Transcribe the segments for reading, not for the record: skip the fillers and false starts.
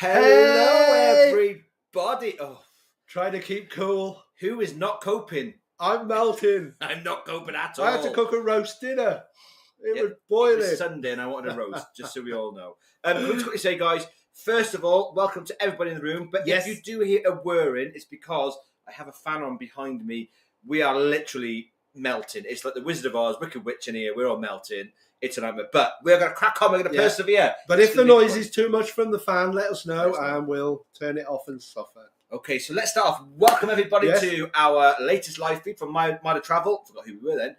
Hello, Hey! everybody. Oh, Try to keep cool. who is not coping? I'm melting. I'm not coping at all. I had to cook a roast dinner. It Yeah, was boiling. It was Sunday and I wanted a roast, just so we all know. Can we quickly say, guys, first of all, welcome to everybody in the room. But Yes. if you do hear a whirring, it's because I have a fan on behind me. We are literally melting. It's like the Wizard of Oz, Wicked Witch in here. We're all melting. It's a nightmare. But we're going to crack on. We're going to persevere. But It's if the gonna be noise fun. is too much from the fan, let us know Let us know. and we'll turn it off and suffer. Okay, so let's start off. Welcome everybody Yes. to our latest live feed from midatravel. Forgot who we were then.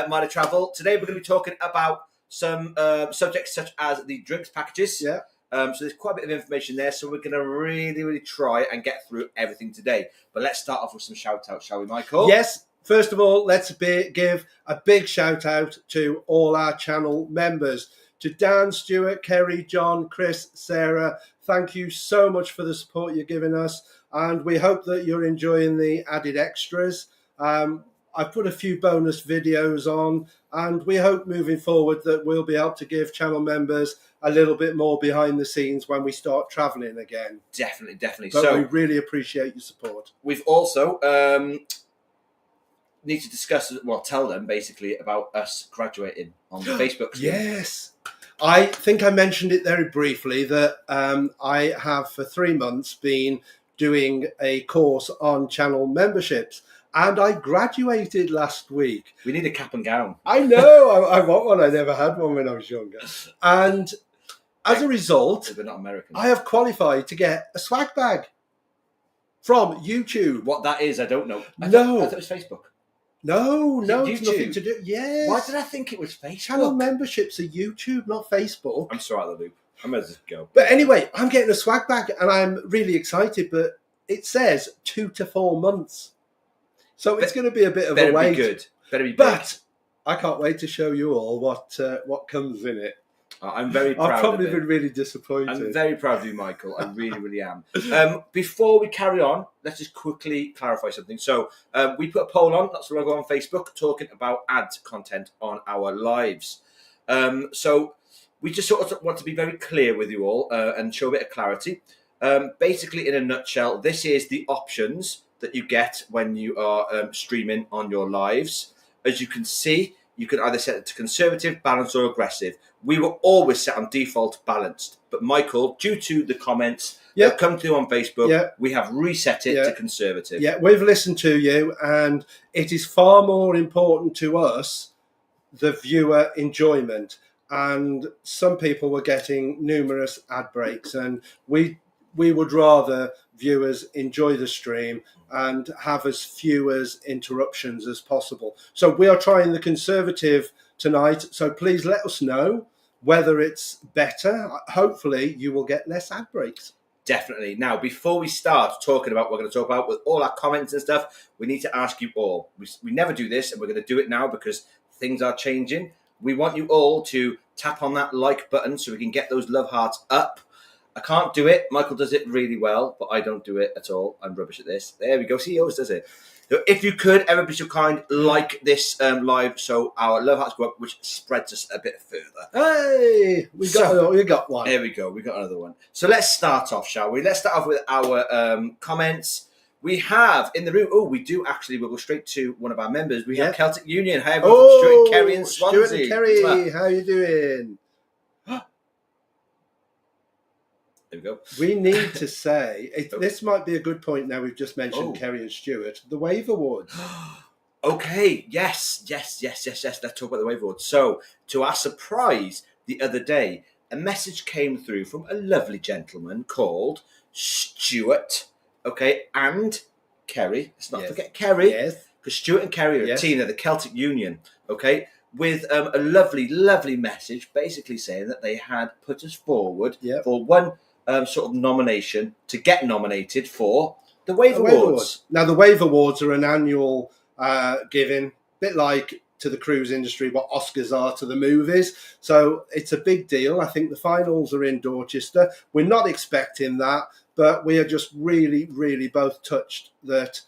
Midatravel. Today we're going to be talking about some subjects such as the drinks packages. Yeah. So there's quite a bit of information there. So we're going to really try and get through everything today. But let's start off with some shout outs, shall we, Michael? Yes. First of all, let's give a big shout out to all our channel members. To Dan, Stuart, Kerry, John, Chris, Sarah, thank you so much for the support you're giving us. And we hope that you're enjoying the added extras. I've put a few bonus videos on, and we hope moving forward that we'll be able to give channel members a little bit more behind the scenes when we start traveling again. Definitely. But So we really appreciate your support. we've also need to discuss, tell them basically about us graduating on the Facebook scheme. Yes. I think I mentioned it very briefly that I have for 3 months been doing a course on channel memberships, and I graduated last week. We need a cap and gown. I know, I want one. I never had one when I was younger. And as a result, We're not American. I have qualified to get a swag bag from YouTube. What that is, I don't know. I No. thought it was Facebook. No, Is it it's nothing YouTube? to do. Yes. Why did I think it was Facebook? Channel memberships are YouTube, not Facebook. I'm so out of the loop. I might as well go. But anyway, I'm getting a swag bag and I'm really excited, but it says 2 to 4 months. So it's going to be a bit of a Better wait. be good. Better be big. But I can't wait to show you all what comes in it. I'm very proud I've probably of it. been really disappointed. I'm very proud of you, Michael. I really am. Before we carry on, let's just quickly clarify something. So we put a poll on, that's where I go on Facebook, talking about ad content on our lives. So we just sort of want to be very clear with you all and show a bit of clarity. Basically, in a nutshell, this is the options that you get when you are streaming on your lives. As you can see, you can either set it to conservative, balanced, or aggressive. We were always set on default balanced. But Michael, due to the comments that come through on Facebook, we have reset it to conservative. Yeah, we've listened to you, and it is far more important to us, the viewer enjoyment. And some people were getting numerous ad breaks, and we would rather viewers enjoy the stream and have as few as interruptions as possible. So we are trying the conservative tonight. So please let us know whether it's better. Hopefully you will get less ad breaks. Definitely. Now, before we start talking about what we're going to talk about with all our comments and stuff, we need to ask you all. We never do this, and we're going to do it now because things are changing. We want you all to tap on that like button so we can get those love hearts up. I can't do it. Michael does it really well, but I don't do it at all. I'm rubbish at this. There we go. See, he always does it. So if you could, everybody so kind, like this live so our love hearts go up, which spreads us a bit further. Hey, we got one. There we go. We got another one. So let's start off, shall we? Let's start off with our comments. We have in the room. Oh, we do actually. We'll go straight to one of our members. We have Celtic Union. Hi, everyone. Stuart, Kerry, and Swansea. Stuart and Kerry, how you doing? There we go. We need to say, this might be a good point now we've just mentioned Kerry and Stuart, the Wave Awards. Okay, yes. Let's talk about the Wave Awards. So, to our surprise, the other day, a message came through from a lovely gentleman called Stuart, and Kerry. Let's not forget Kerry, because Stuart and Kerry are a team of the Celtic Union, with a lovely message basically saying that they had put us forward for one sort of nomination to get nominated for the Wave Awards. Now, the Wave Awards are an annual giving, a bit like to the cruise industry what Oscars are to the movies. So it's a big deal. I think the finals are in Dorchester. We're not expecting that, but we are just really both touched that,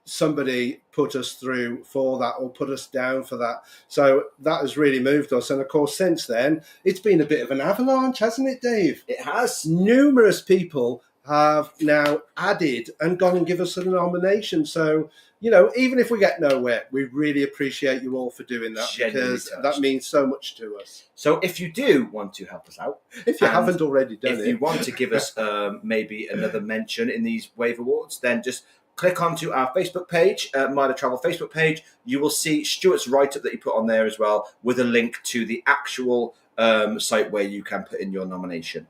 somebody put us through for that or put us down for that. So that has really moved us. And of course, since then, it's been a bit of an avalanche, hasn't it, Dave? It has. Numerous people have now added and gone and give us a nomination. So, even if we get nowhere, we really appreciate you all for doing that, Genuinely because touched. that means so much to us. So if you do want to help us out, If you haven't already done if you want to give us maybe another mention in these Wave Awards, then just click onto our Facebook page, midatravel Facebook page. You will see Stuart's write-up that he put on there as well, with a link to the actual site where you can put in your nomination.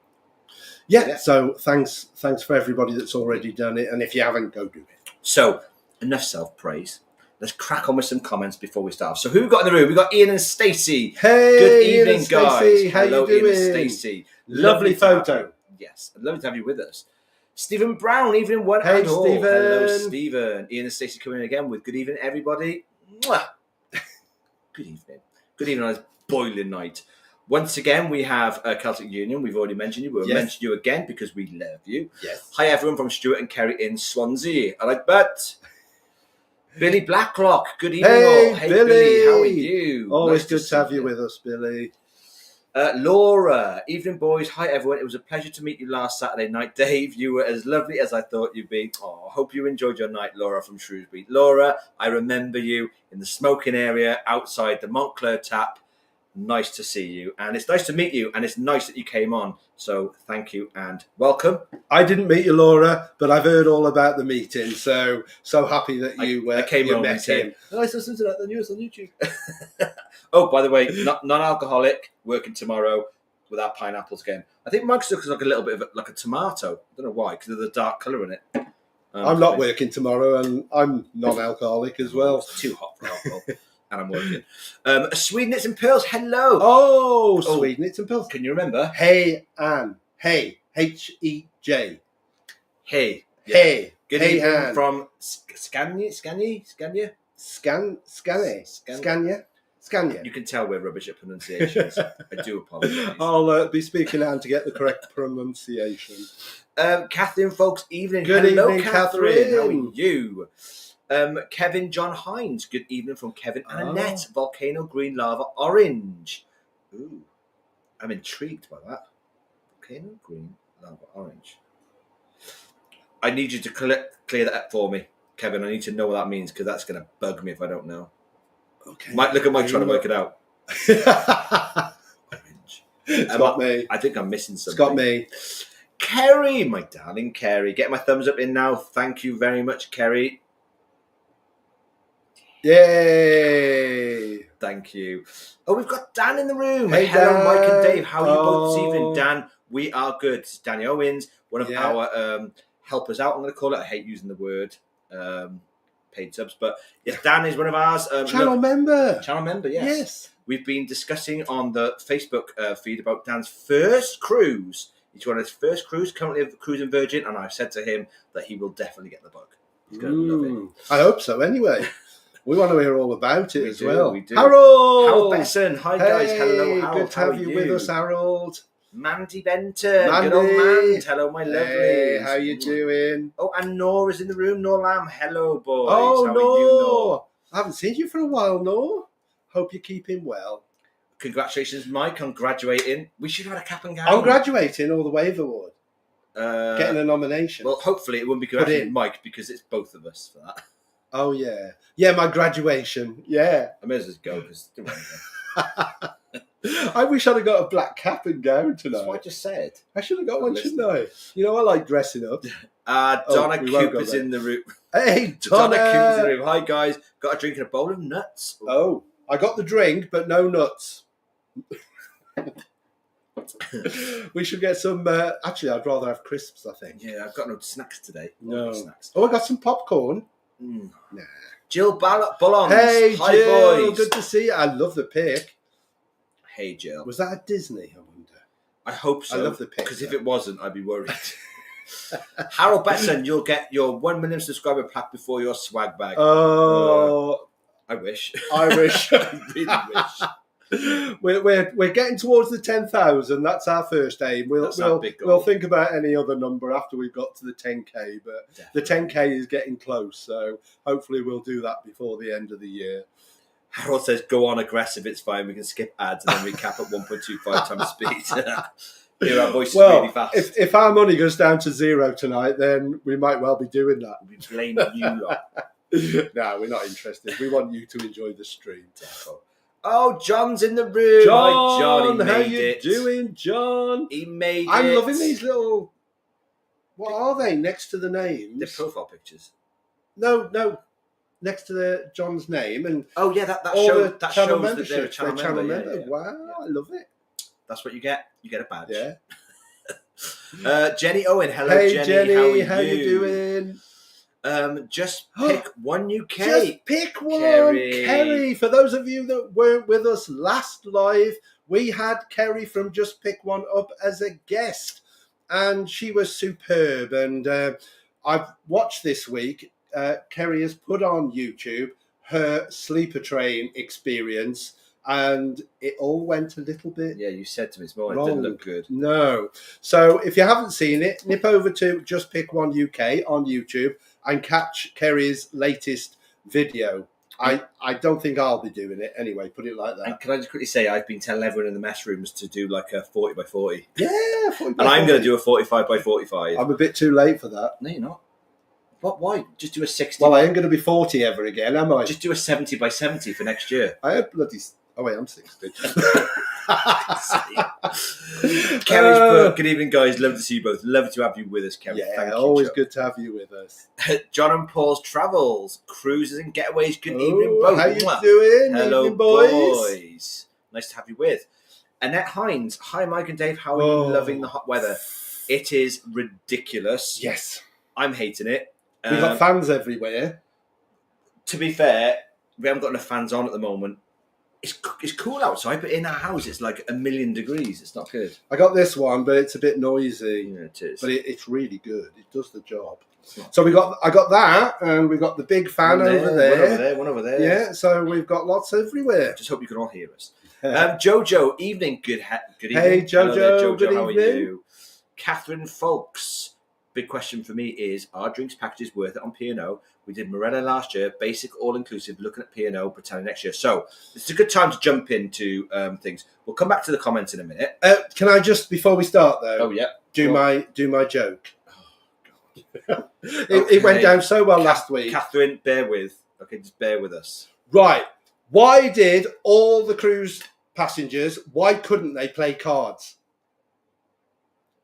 Yeah, so thanks for everybody that's already done it. And if you haven't, go do it. So, enough self-praise. Let's crack on with some comments before we start off. So who we got in the room? We got Ian and Stacey. Hey, good evening, Ian and guys. Stacey. How Hello, you doing? Ian and Stacey. Lovely photo. Yes, lovely to have you with us. Stephen Brown, evening one Hey, and all. Stephen. Hello, Stephen. Ian and Stacey coming in again with good evening, everybody. Mwah. Good evening. Good evening on this boiling night. Once again, we have Celtic Union. We've already mentioned you. We'll mention you again because we love you. Yes. Hi, everyone from Stuart and Kerry in Swansea. I like that. Billy Blacklock. Good evening, Hey, all. Hey, Billy. How are you? Always Nice good to have see you with us, Billy. Laura. Evening, boys. Hi, everyone. It was a pleasure to meet you last Saturday night. Dave, you were as lovely as I thought you'd be. Oh, hope you enjoyed your night, Laura from Shrewsbury. Laura, I remember you in the smoking area outside the Montclair tap. Nice to see you, and it's nice to meet you, and it's nice that you came on. So thank you and welcome. I didn't meet you, Laura, but I've heard all about the meeting. So happy that you met him. And I listened to that the news on YouTube. Oh, by the way, non-alcoholic, working tomorrow without pineapples again. I think Mike's looks like a little bit of like a tomato. I don't know why, because of the dark colour in it. I'm not working tomorrow, and I'm non-alcoholic as well. It's too hot for alcohol. And I'm working. Sweden, it's and Pearls. Hello. Oh, Sweden, it's and Pearls. Can you remember? Hey, Anne. Hey, H-E-J. Hey. Yeah. Hey. Good hey, evening Anne. from Scania. Scania. You can tell we're rubbish at pronunciations. I do apologise. I'll be speaking Anne to get the correct pronunciation. Catherine, folks, evening. Good Hello, evening, Catherine. How are Catherine. you? Kevin John Hines. Good evening from Kevin and Annette. Volcano Green Lava Orange. Ooh, I'm intrigued by that. Volcano Green Lava Orange. I need you to clear that up for me, Kevin. I need to know what that means, because that's going to bug me if I don't know. Okay. Look at Mike trying to work it out. Orange. It's got me. I think I'm missing something. It's got me. Kerry, my darling Kerry. Get my thumbs up in now. Thank you very much, Kerry. Yay! Thank you. Oh, we've got Dan in the room. Hey, hello, Dan. Mike and Dave. How are you both this Oh. evening? Dan, we are good. It's Danny Owens, one of our helpers out, I'm going to call it. I hate using the word paid subs, but yes, Dan is one of ours. Channel member. Channel member, yes. Yes. We've been discussing on the Facebook feed about Dan's first cruise. He's on his first cruise, currently cruising Virgin, and I've said to him that he will definitely get the bug. He's going to love it. I hope so, anyway. We want to hear all about it well. We do. Harold Besson. Hi, guys. Hey, Hello, Harold. good to have you with us, Harold. Mandy Benton. Mandy. Good old Mand. Hello, my lovely. Hey, how you doing? Oh, and Nora's in the room. Nor Lamb. Hello, boys. Oh, how are you, Nor? I haven't seen you for a while, Nor. Hope you're keeping well. Congratulations, Mike, on graduating. We should have had a cap and gown. I'm graduating or the Wave Award. Getting a nomination. Well, hopefully it won't be congratulating Mike, because it's both of us for that. Oh, yeah. Yeah, my graduation. Yeah. I may as well just go, because I wish I'd have got a black cap and gown tonight. That's what I just said. I should have got one, shouldn't I? You know, I like dressing up. Donna Cooper's in the room. Hey, Donna Cooper's in the room. Hi, guys. Got a drink and a bowl of nuts. Oh, I got the drink, but no nuts. We should get some. Actually, I'd rather have crisps, I think. Yeah, I've got no snacks today. No snacks. Oh, I got some popcorn. Nah. Nah. Jill Bullons. Hey, Hi, Jill. boys. Good to see you. I love the pic. Hey, Jill. Was that at Disney, I wonder? I hope so. I love the pic. Because if it wasn't, I'd be worried. Harold Betson, you'll get your 1 million subscriber plaque before your swag bag. Oh, I wish. I wish. I really wish. We're getting towards the 10,000. That's our first aim. We'll think about any other number after we've got to the 10k. But Definitely. the 10k is getting close, so hopefully we'll do that before the end of the year. Harold says, "Go on aggressive. It's fine. We can skip ads and then recap at 1.25 times speed." Hear our voices really fast. If our money goes down to zero tonight, then we might well be doing that. We blame you lot. No, we're not interested. We want you to enjoy the stream. Oh, John's in the room. Hi, John. He how made you it. doing, John? He made it. I'm loving these little. What are they next to the names? They're profile pictures. No. Next to John's name and that all shows the that channel shows that membership. they're a channel member. Yeah. Wow, I love it. That's what you get. You get a badge. Yeah. Jenny Owen. Hello, Hey, Jenny. how you doing? Just pick one UK. Just pick one, Kerry. Kerry. For those of you that weren't with us last live, we had Kerry from Just Pick One up as a guest, and she was superb. And I've watched this week. Kerry has put on YouTube her sleeper train experience, and it all went a little bit. Yeah, you said to me this morning wrong. it didn't look good. No. So if you haven't seen it, nip over to Just Pick One UK on YouTube and catch Kerry's latest video. I don't think I'll be doing it anyway, put it like that. And can I just quickly say, I've been telling everyone in the mess rooms to do like a 40 by 40. Yeah, 40 by And I'm 40. going to do a 45 by 45. I'm a bit too late for that. No, you're not. What? Why? Just do a 60. Well, I ain't going to be 40 ever again, am I? Just do a 70 by 70 for next year. I had bloody... Oh, wait, I'm 60. Kerry's book. Good evening, guys. Love to see you both. Love to have you with us, Kerry. Yeah, Thank you, always Joe. good to have you with us. John and Paul's Travels, Cruises and Getaways. Good evening, both. How you doing? Hello, evening, boys. Nice to have you with. Annette Hines. Hi, Mike and Dave. How are you loving the hot weather? It is ridiculous. Yes. I'm hating it. We've got fans everywhere. To be fair, we haven't got enough fans on at the moment. It's cool outside, but in our house it's like 1,000,000 degrees. It's not good. I got this one, but it's a bit noisy. Yeah, it is. But it's really good. It does the job. So I got that, and we got the big fan over there. One over there. Yeah, so we've got lots everywhere. Just hope you can all hear us. Jojo, evening. Good evening. Hey, Jojo. Hello there, Jojo. Good How evening. are you? Catherine Folks. Big question for me is, are drinks packages worth it on P&O? We did Marella last year, basic all-inclusive, looking at P&O, pretending next year. So it's a good time to jump into things. We'll come back to the comments in a minute. Can I just, before we start though, do my joke? Oh, God. It went down so well last week. Catherine, bear with. Okay, just bear with us. Right. Why did all the cruise passengers, why couldn't they play cards?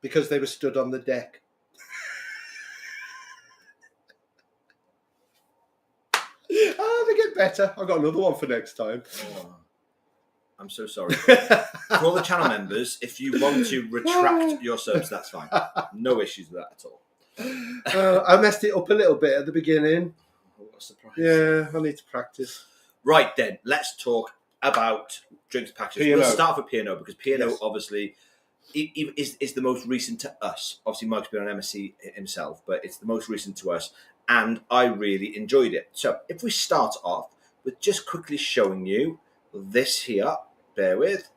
Because they were stood on the deck. They get better. I've got another one for next time. Oh, I'm so sorry. For all the channel members, if you want to retract your subs, that's fine. No issues with that at all. I messed it up a little bit at the beginning. What a surprise. Yeah, I need to practice. Right then, let's talk about drinks packages. P&O. We'll start with P&O because P&O Yes. obviously is the most recent to us. Obviously, Mike's been on MSC himself, but it's the most recent to us, and I really enjoyed it. So if we start off with just quickly showing you this here, bear with.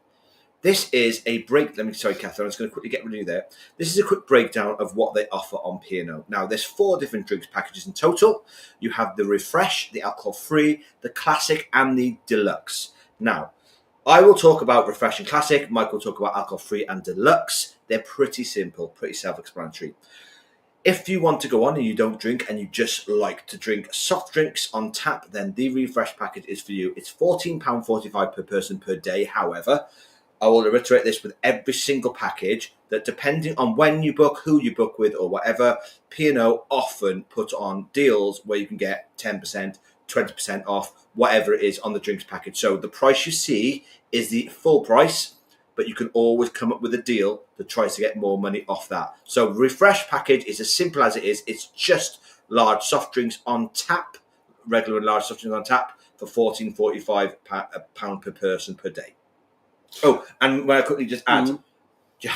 This is a break. Sorry, Catherine, I'm just going to quickly get rid of you there. This is a quick breakdown of what they offer on P&O. Now, there's 4 different drinks packages in total. You have the Refresh, the alcohol-free, the Classic, and the Deluxe. Now, I will talk about Refresh and Classic. Mike will talk about alcohol-free and Deluxe. They're pretty simple, pretty self-explanatory. If you want to go on and you don't drink and you just like to drink soft drinks on tap, then the Refresh package is for you. It's £14.45 per person per day. However, I will reiterate this with every single package that depending on when you book, who you book with or whatever, P&O often put on deals where you can get 10%, 20% off, whatever it is on the drinks package. So the price you see is the full price, but you can always come up with a deal that tries to get more money off that. So Refresh package is as simple as it is. It's just large soft drinks on tap, regular and large soft drinks on tap for £14.45 per person per day. Oh, and when I quickly just add, you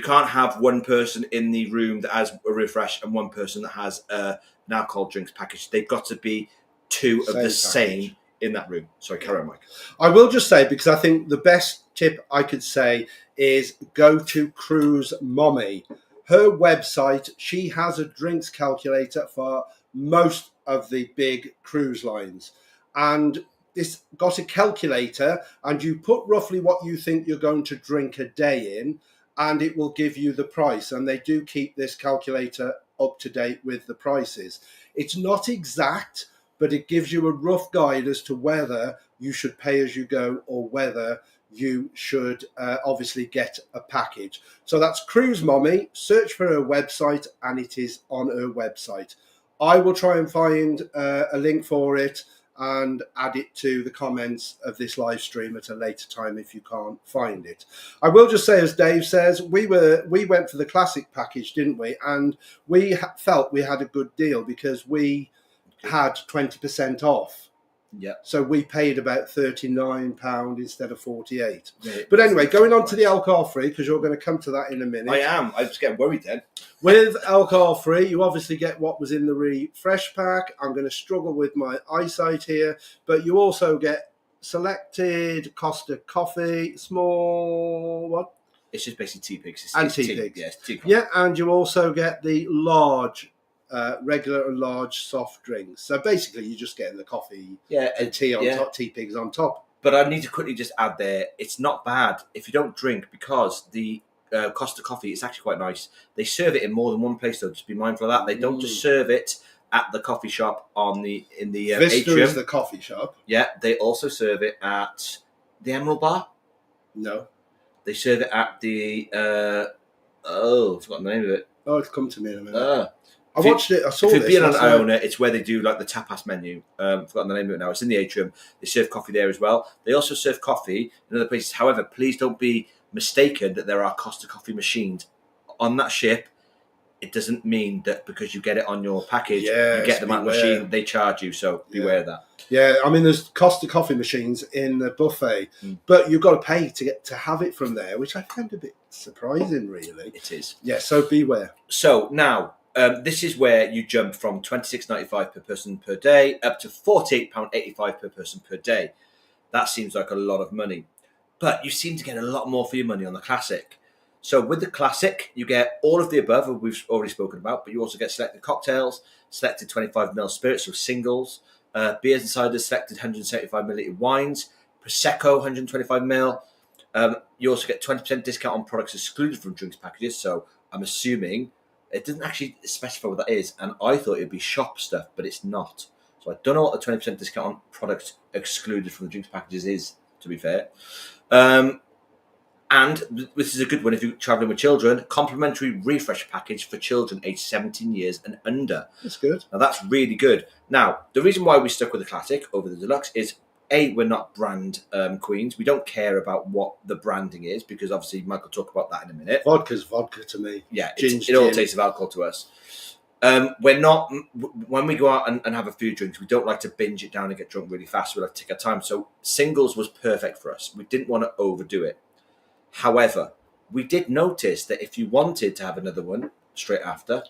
can't have one person in the room that has a Refresh and one person that has an alcohol drinks package. They've got to be 2 of the same in that room. Sorry, carry on, Mike. I will just say, because I think the best tip I could say is go to Cruise Mommy. Her website, she has a drinks calculator for most of the big cruise lines. And it's got a calculator, and you put roughly what you think you're going to drink a day in, and it will give you the price. And they do keep this calculator up to date with the prices. It's not exact, but it gives you a rough guide as to whether you should pay as you go or whether you should obviously get a package. So that's Cruise Mommy. Search for her website, and it is on her website. I will try and find a link for it and add it to the comments of this live stream at a later time if you can't find it. I will just say, as Dave says, we went for the classic package, didn't we? And we felt we had a good deal because we had 20% off. Yeah. So we paid about £39 instead of £48. Yeah, but anyway, going on to the alcohol free, because you're going to come to that in a minute. I am. I was getting worried then. With alcohol free, you obviously get what was in the refresh pack. I'm going to struggle with my eyesight here, but you also get selected Costa coffee, small what? It's just basically tea pigs. And tea pigs. Yes, tea pigs. Yeah, and you also get the large. Regular and large soft drinks. So basically, you're just getting the coffee and tea on top, tea pigs on top. But I need to quickly just add there, it's not bad if you don't drink, because the Costa coffee is actually quite nice. They serve it in more than one place, though. Just be mindful of that. They don't just serve it at the coffee shop in the Vista atrium. Is the coffee shop. Yeah, they also serve it at the Emerald Bar. No, they serve it at the I've forgotten the name of it. Oh, it's come to me in a minute. I saw this. If you've been on Iona, it's where they do like the tapas menu. I've forgotten the name of it now. It's in the atrium. They serve coffee there as well. They also serve coffee in other places. However, please don't be mistaken that there are Costa coffee machines on that ship. It doesn't mean that because you get it on your package, you get them at the machine, they charge you. So beware of that. Yeah, I mean, there's Costa coffee machines in the buffet, but you've got to pay to get to have it from there, which I find a bit surprising, really. It is. Yeah, so beware. So now, this is where you jump from $26.95 per person per day up to £48.85 per person per day. That seems like a lot of money. But you seem to get a lot more for your money on the Classic. So with the Classic, you get all of the above, we've already spoken about, but you also get selected cocktails, selected 25ml spirits, so singles, beers and ciders, selected 175ml wines, Prosecco, 125ml. You also get 20% discount on products excluded from drinks packages. So I'm assuming it doesn't actually specify what that is, and I thought it'd be shop stuff, but it's not. So I don't know what the 20% discount on products excluded from the drinks packages is, to be fair. And this is a good one if you're travelling with children, complimentary refresh package for children aged 17 years and under. That's good. Now, that's really good. Now, the reason why we stuck with the Classic over the Deluxe is, A, we're not brand queens. We don't care about what the branding is, because obviously Mike will talk about that in a minute. Vodka's vodka to me. Yeah, it all tastes of alcohol to us. We're not, when we go out and have a few drinks, we don't like to binge it down and get drunk really fast. We like to take our time. So singles was perfect for us. We didn't want to overdo it. However, we did notice that if you wanted to have another one straight after,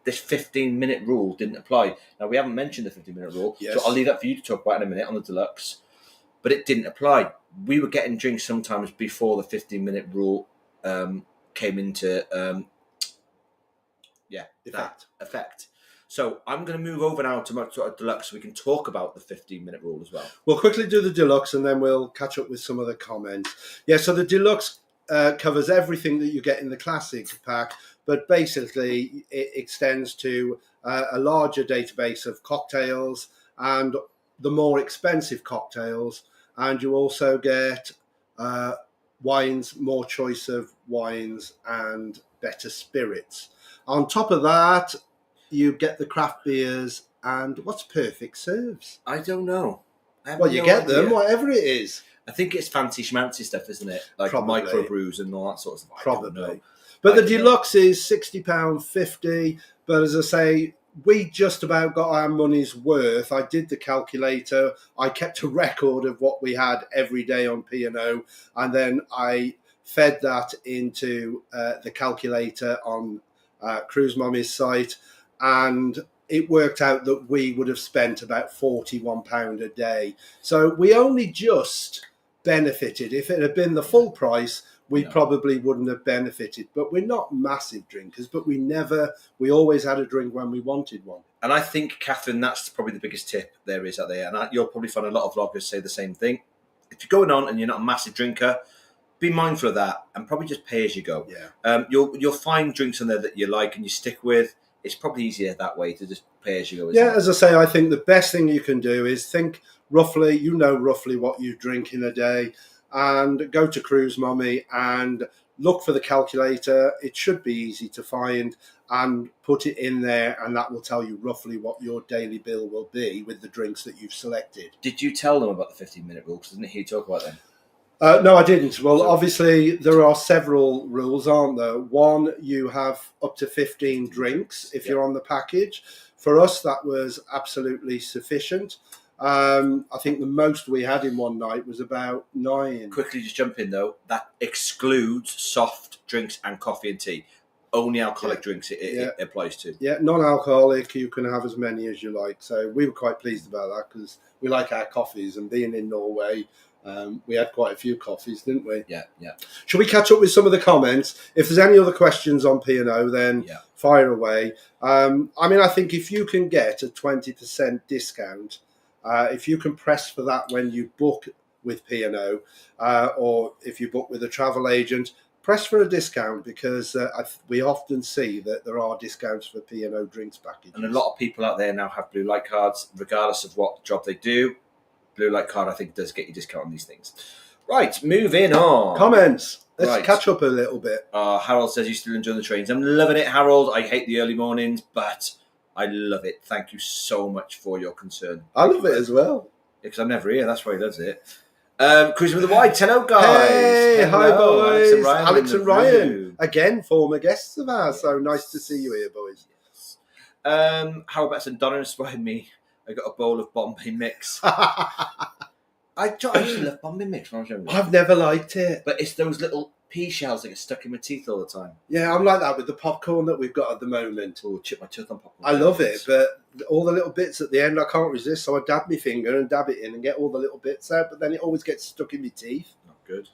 this 15-minute rule didn't apply. Now, we haven't mentioned the 15-minute rule, so I'll leave that for you to talk about in a minute on the Deluxe. But it didn't apply. We were getting drinks sometimes before the 15-minute rule came into effect. So I'm going to move over now to Deluxe so we can talk about the 15-minute rule as well. We'll quickly do the Deluxe and then we'll catch up with some of the comments. Yeah, so the Deluxe covers everything that you get in the Classic pack, but basically it extends to a larger database of cocktails and the more expensive cocktails, and you also get wines, more choice of wines and better spirits. On top of that, you get the craft beers and what's Perfect Serves? I don't know. Well, you get them, whatever it is. I think it's fancy schmancy stuff, isn't it? Like micro brews and all that sort of stuff. Probably. But the Deluxe is £60.50. But as I say, we just about got our money's worth. I did the calculator. I kept a record of what we had every day on P&O. And then I fed that into the calculator on Cruise Mommy's site. And it worked out that we would have spent about £41 a day. So we only just benefited. If it had been the full price, we probably wouldn't have benefited. But we're not massive drinkers, but we always had a drink when we wanted one. And I think, Catherine, that's probably the biggest tip there is out there. And you'll probably find a lot of vloggers say the same thing. If you're going on and you're not a massive drinker, be mindful of that and probably just pay as you go. Yeah. You'll find drinks on there that you like and you stick with. It's probably easier that way to just pay as you go. Yeah, as I say, I think the best thing you can do is think roughly, roughly what you drink in a day, and go to Cruise Mummy and look for the calculator. It should be easy to find, and put it in there, and that will tell you roughly what your daily bill will be with the drinks that you've selected. Did you tell them about the 15-minute rule? Because I didn't hear you talk about them. No, I didn't. Well, obviously, there are several rules, aren't there? One, you have up to 15 drinks if you're on the package. For us, that was absolutely sufficient. I think the most we had in one night was about 9. Quickly just jump in, though. That excludes soft drinks and coffee and tea. Only alcoholic drinks it applies to. Yeah, non-alcoholic, you can have as many as you like. So we were quite pleased about that because we like our coffees, and being in Norway, we had quite a few coffees, didn't we? Yeah. Should we catch up with some of the comments? If there's any other questions on P&O, then fire away. I think if you can get a 20% discount, if you can press for that when you book with P&O, or if you book with a travel agent, press for a discount, because we often see that there are discounts for P&O drinks packages. And a lot of people out there now have blue light cards, regardless of what job they do. Blue light card, I think, does get you discount on these things. Right, moving on. Comments. Let's catch up a little bit. Harold says, you still enjoying the trains. I'm loving it, Harold. I hate the early mornings, but I love it. Thank you so much for your concern. I love it as well. Because I'm never here. That's why he loves it. Cruising with the Wide. Hello, guys. Hey, hi, boys. Alex and Ryan. Again, former guests of ours. So nice to see you here, boys. Harold Betts and Donna inspired me. I got a bowl of Bombay mix. I used to love Bombay mix when I was younger. I've never liked it. But it's those little pea shells that get stuck in my teeth all the time. Yeah, I'm like that with the popcorn that we've got at the moment. Oh, chip my tooth on popcorn. I love it, but all the little bits at the end, I can't resist. So I dab my finger and dab it in and get all the little bits out, but then it always gets stuck in my teeth. Not good.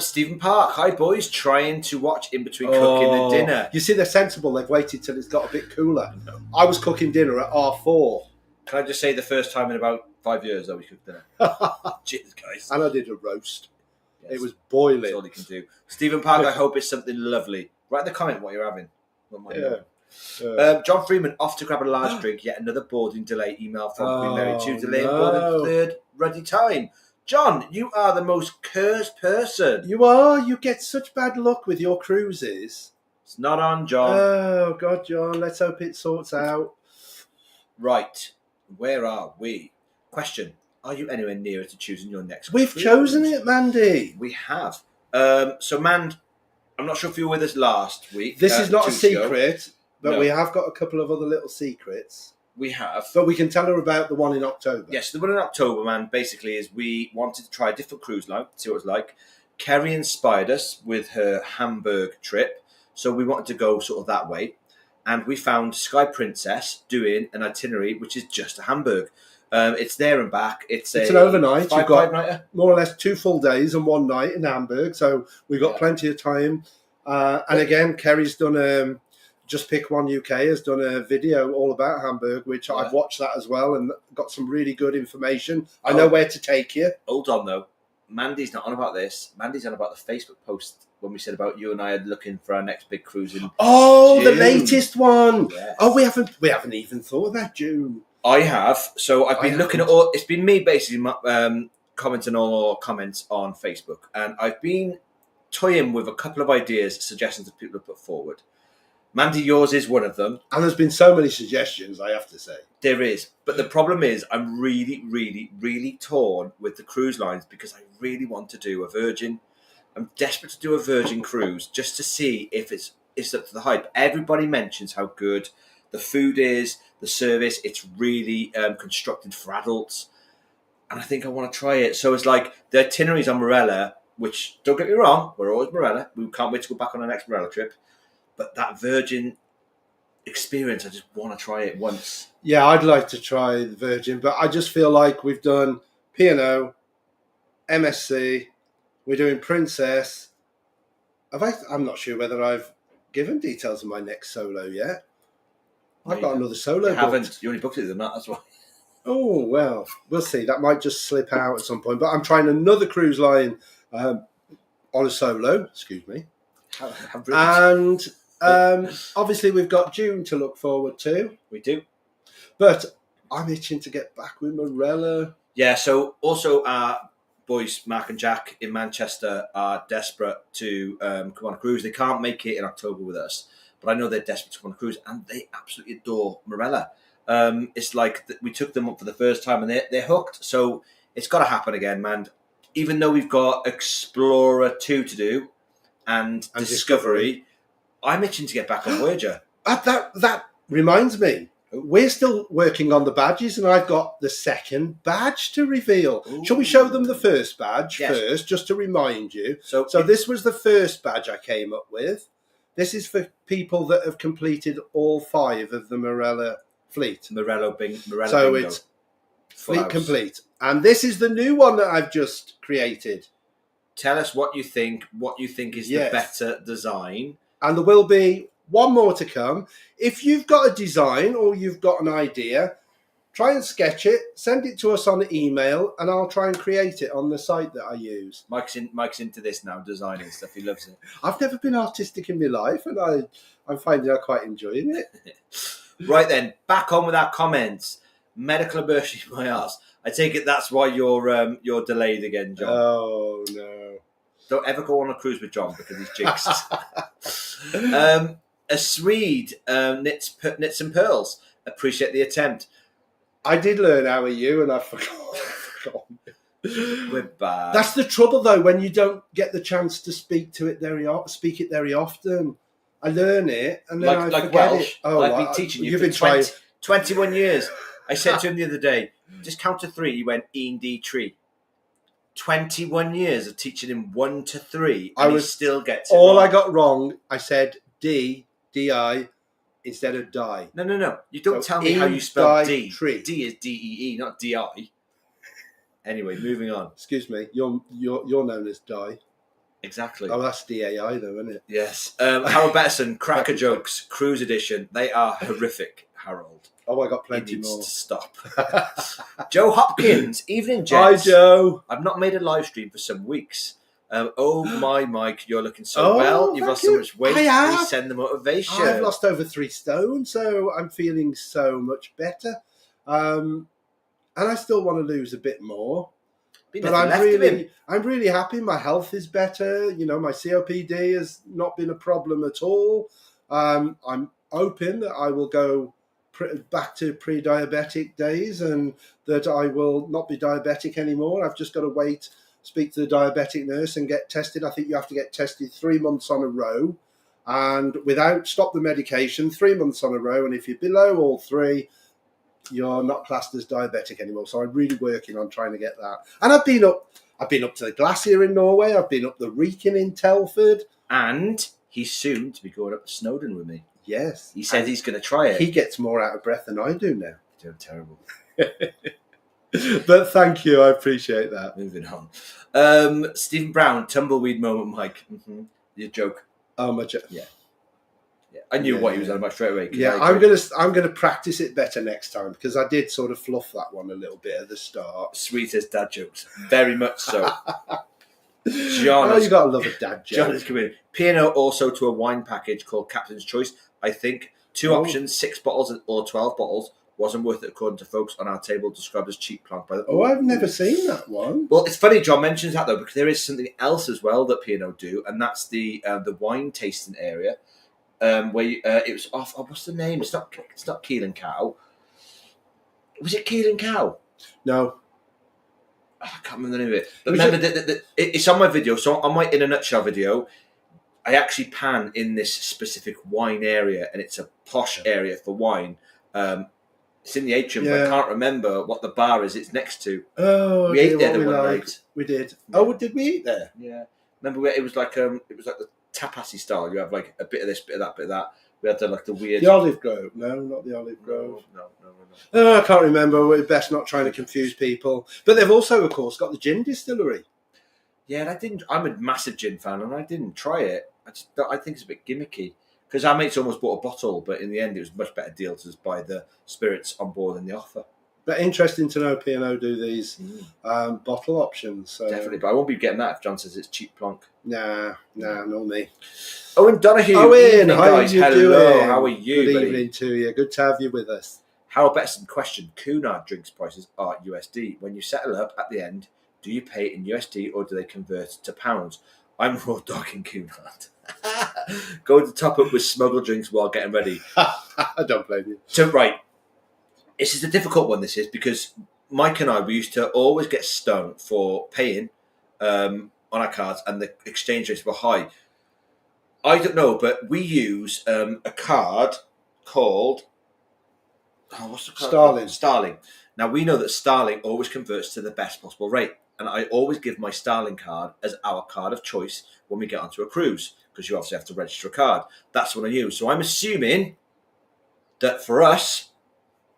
Stephen Park, hi boys, trying to watch in between cooking the dinner. You see, they're sensible. They've waited till it's got a bit cooler. No. I was cooking dinner at R4. Can I just say the first time in about 5 years that we cooked dinner? Cheers, guys. And I did a roast. Yes. It was boiling. That's all you can do. Stephen Park, I hope it's something lovely. Write in the comment what you're having. John Freeman, off to grab a large drink. Yet another boarding delay email from Queen Mary 2. Delay boarding third ready time. John, you are the most cursed person. You are. You get such bad luck with your cruises. It's not on, John. Oh, God, John. Let's hope it sorts out. Right. Where are we? Question. Are you anywhere nearer to choosing your next We've cruise? chosen it, Mandy. We have. So, Mand, I'm not sure if you were with us last week. This is not a secret, but No. we have got a couple of other little secrets. We have. But we can tell her about the one in October. Yes, the one in October, man, basically is we wanted to try a different cruise line, see what it was like. Kerry inspired us with her Hamburg trip, so we wanted to go sort of that way. And we found Sky Princess doing an itinerary, which is just a Hamburg. It's there and back. It's an overnight. You've got more or less 2 full days and 1 night in Hamburg, so we've got plenty of time. And again, Kerry's done Just Pick One UK has done a video all about Hamburg, which I've watched that as well and got some really good information. I know where to take you. Hold on, though. Mandy's not on about this. Mandy's on about the Facebook post when we said about you and I are looking for our next big cruise in June. The latest one. Yes. Oh, we haven't even thought about June. I have. So I've been looking at all. It's been me basically commenting on all comments on Facebook, and I've been toying with a couple of ideas, suggestions that people have put forward. Mandy, yours is one of them. And there's been so many suggestions, I have to say. There is. But the problem is I'm really, really, really torn with the cruise lines because I really want to do a Virgin. I'm desperate to do a Virgin cruise just to see if it's up to the hype. Everybody mentions how good the food is, the service. It's really constructed for adults. And I think I want to try it. So it's like the itineraries on Marella, which, don't get me wrong, we're always Marella. We can't wait to go back on our next Marella trip. But that Virgin experience. I just want to try it once. Yeah, I'd like to try the Virgin, but I just feel like we've done P&O, MSC, we're doing Princess. I'm not sure whether I've given details of my next solo yet. I've got another solo. You haven't. You only booked it than that. That's why. Oh well, we'll see. That might just slip out at some point. But I'm trying another cruise line on a solo. Excuse me. And obviously we've got June to look forward to. We do. But I'm itching to get back with Marella. Yeah. So also our boys, Mark and Jack in Manchester, are desperate to come on a cruise. They can't make it in October with us, but I know they're desperate to come on a cruise, and they absolutely adore Marella. It's like we took them up for the first time, and they're hooked. So it's got to happen again, man. Even though we've got Explorer 2 to do and Discovery, I'm itching to get back on Voyager. That reminds me. We're still working on the badges, and I've got the second badge to reveal. Ooh. Shall we show them the first badge first, just to remind you? So this was the first badge I came up with. This is for people that have completed all 5 of the Marella fleet. Marella so bingo. It's fleet complete. And this is the new one that I've just created. Tell us what you think. What you think is the better design. And there will be one more to come. If you've got a design or you've got an idea, try and sketch it, send it to us on email, and I'll try and create it on the site that I use. Mike's into this now, designing stuff. He loves it. I've never been artistic in my life, and I'm finding I'm quite enjoying it. Right then, back on with our comments. Medical emergency, my arse. I take it that's why you're delayed again, John. Oh no! Don't ever go on a cruise with John because he's jinxed. A Swede knits and pearls. Appreciate the attempt. I did learn how are you, and I forgot. We're bad. That's the trouble, though, when you don't get the chance to speak it very often. I learn it, and then I forget Welsh. it. Oh, I've been teaching you for 21 years. I said to him the other day, just count to 3. He went, "Een D tree." 21 years of teaching him 1 to 3, and he still gets it all wrong. I got wrong, I said D-I, instead of die. No. You don't tell me how you spell D. Tree. D is D-E-E, not D-I. Anyway, moving on. Excuse me, you're known as Die. Exactly. Oh, that's D-A-I though, isn't it? Yes. Harold Betterson, Cracker Jokes, Cruise Edition. They are horrific, Harold. Oh, I got plenty more. more. To stop. Joe Hopkins, evening, gents. Hi, Joe. I've not made a live stream for some weeks. Oh my, Mike, you're looking so well. You've lost so much weight. Please send the motivation. I've lost over 3 stone, so I'm feeling so much better. And I still want to lose a bit more. But I'm really happy. My health is better. You know, my COPD has not been a problem at all. I'm hoping that I will go back to pre-diabetic days and that I will not be diabetic anymore. I've just got to speak to the diabetic nurse and get tested. I think you have to get tested 3 months on a row and stop the medication 3 months on a row. And if you're below all 3, you're not classed as diabetic anymore. So I'm really working on trying to get that. And I've been up to the glacier in Norway. I've been up the Wrekin in Telford. And he's soon to be going up to Snowdon with me. Yes. He said he's going to try it. He gets more out of breath than I do now. You're terrible. But thank you. I appreciate that. Moving on. Stephen Brown, tumbleweed moment, Mike. Mm-hmm. Your joke. Oh, my joke. Yeah. I knew what he was on about straight away. Yeah, I'm gonna practice it better next time because I did sort of fluff that one a little bit at the start. Sweetest dad jokes. Very much so. John, you gotta love a dad joke. John is coming. P&O also to a wine package called Captain's Choice. I think 2 options, 6 bottles or 12 bottles. Wasn't worth it according to folks on our table described as cheap plonk. I've never seen that one. Well, it's funny John mentions that though because there is something else as well that P&O do, and that's the wine tasting area. Where it was off. Oh, what's the name? It's not Keel and Cow. Was it Keel and Cow? No. I can't remember the name of it. But remember, it's on my video. So on my In a Nutshell video, I actually pan in this specific wine area, and it's a posh area for wine. It's in the atrium, but I can't remember what the bar is. It's next to. Oh, we ate there the one night. We did. Oh, did we eat there? Yeah. Remember, it was like the tapasy style. You have like a bit of this, bit of that, bit of that. We had the weird... The Olive Grove. No, not the Olive Grove. No. I can't remember. We're best not trying to confuse people. But they've also, of course, got the gin distillery. Yeah, and I'm a massive gin fan, and I didn't try it. I think it's a bit gimmicky. Because our mates almost bought a bottle, but in the end it was a much better deal to just buy the spirits on board in the offer. But interesting to know P&O do these bottle options. So. Definitely, but I won't be getting that if John says it's cheap plonk. Nah, not me. Owen Donahue. Owen, evening, how guys. are you Hello, doing? how are you, Good buddy? evening to you. Good to have you with us. Harold Betterson question: Cunard drinks prices are USD. When you settle up at the end, do you pay in USD or do they convert to pounds? I'm raw dogging Cunard. Going to top up with smuggled drinks while getting ready. I don't blame you. So, right. This is a difficult one, this is, because Mike and I, we used to always get stung for paying on our cards and the exchange rates were high. I don't know, but we use a card called... what's the card? Starling. Now, we know that Starling always converts to the best possible rate. And I always give my Starling card as our card of choice when we get onto a cruise, because you obviously have to register a card. That's what I use. So I'm assuming that for us,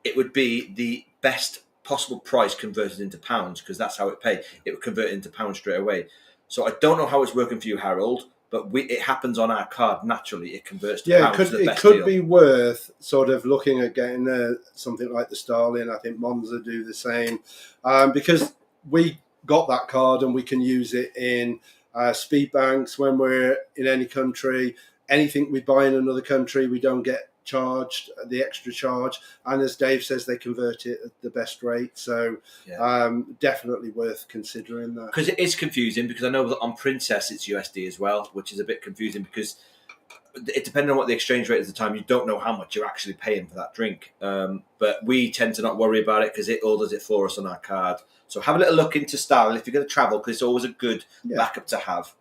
it would be the best possible price converted into pounds, because that's how it pay. It would convert into pounds straight away. So I don't know how it's working for you, Harold, but it happens on our card naturally. It converts to pounds. It could be worth sort of looking at getting something like the Starling. I think Monza do the same, because we got that card and we can use it in speed banks when we're in any country. Anything we buy in another country, we don't get charged the extra charge, and as Dave says, they convert it at the best rate. So definitely worth considering that, because it is confusing, because I know that on Princess it's USD as well, which is a bit confusing because it depending on what the exchange rate is at the time, you don't know how much you're actually paying for that drink, but we tend to not worry about it because it all does it for us on our card. So have a little look into Starling if you're going to travel, because it's always a good backup to have.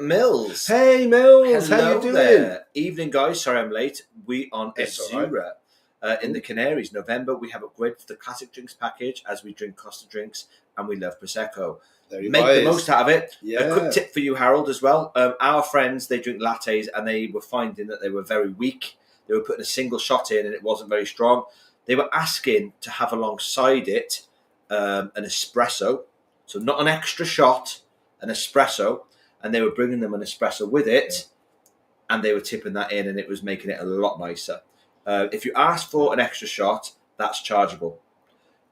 Mills. Hey Mills, hello, how you doing? There. Evening, guys. Sorry I'm late. We on Azura in the Canaries. November, we have upgraded to the classic drinks package as we drink Costa drinks and we love Prosecco. Make the most out of it. A quick tip for you, Harold, as well. Our friends, they drink lattes and they were finding that they were very weak. They were putting a single shot in and it wasn't very strong. They were asking to have alongside it an espresso. So not an extra shot, an espresso, and they were bringing them an espresso with it, and they were tipping that in, and it was making it a lot nicer. If you ask for an extra shot, that's chargeable.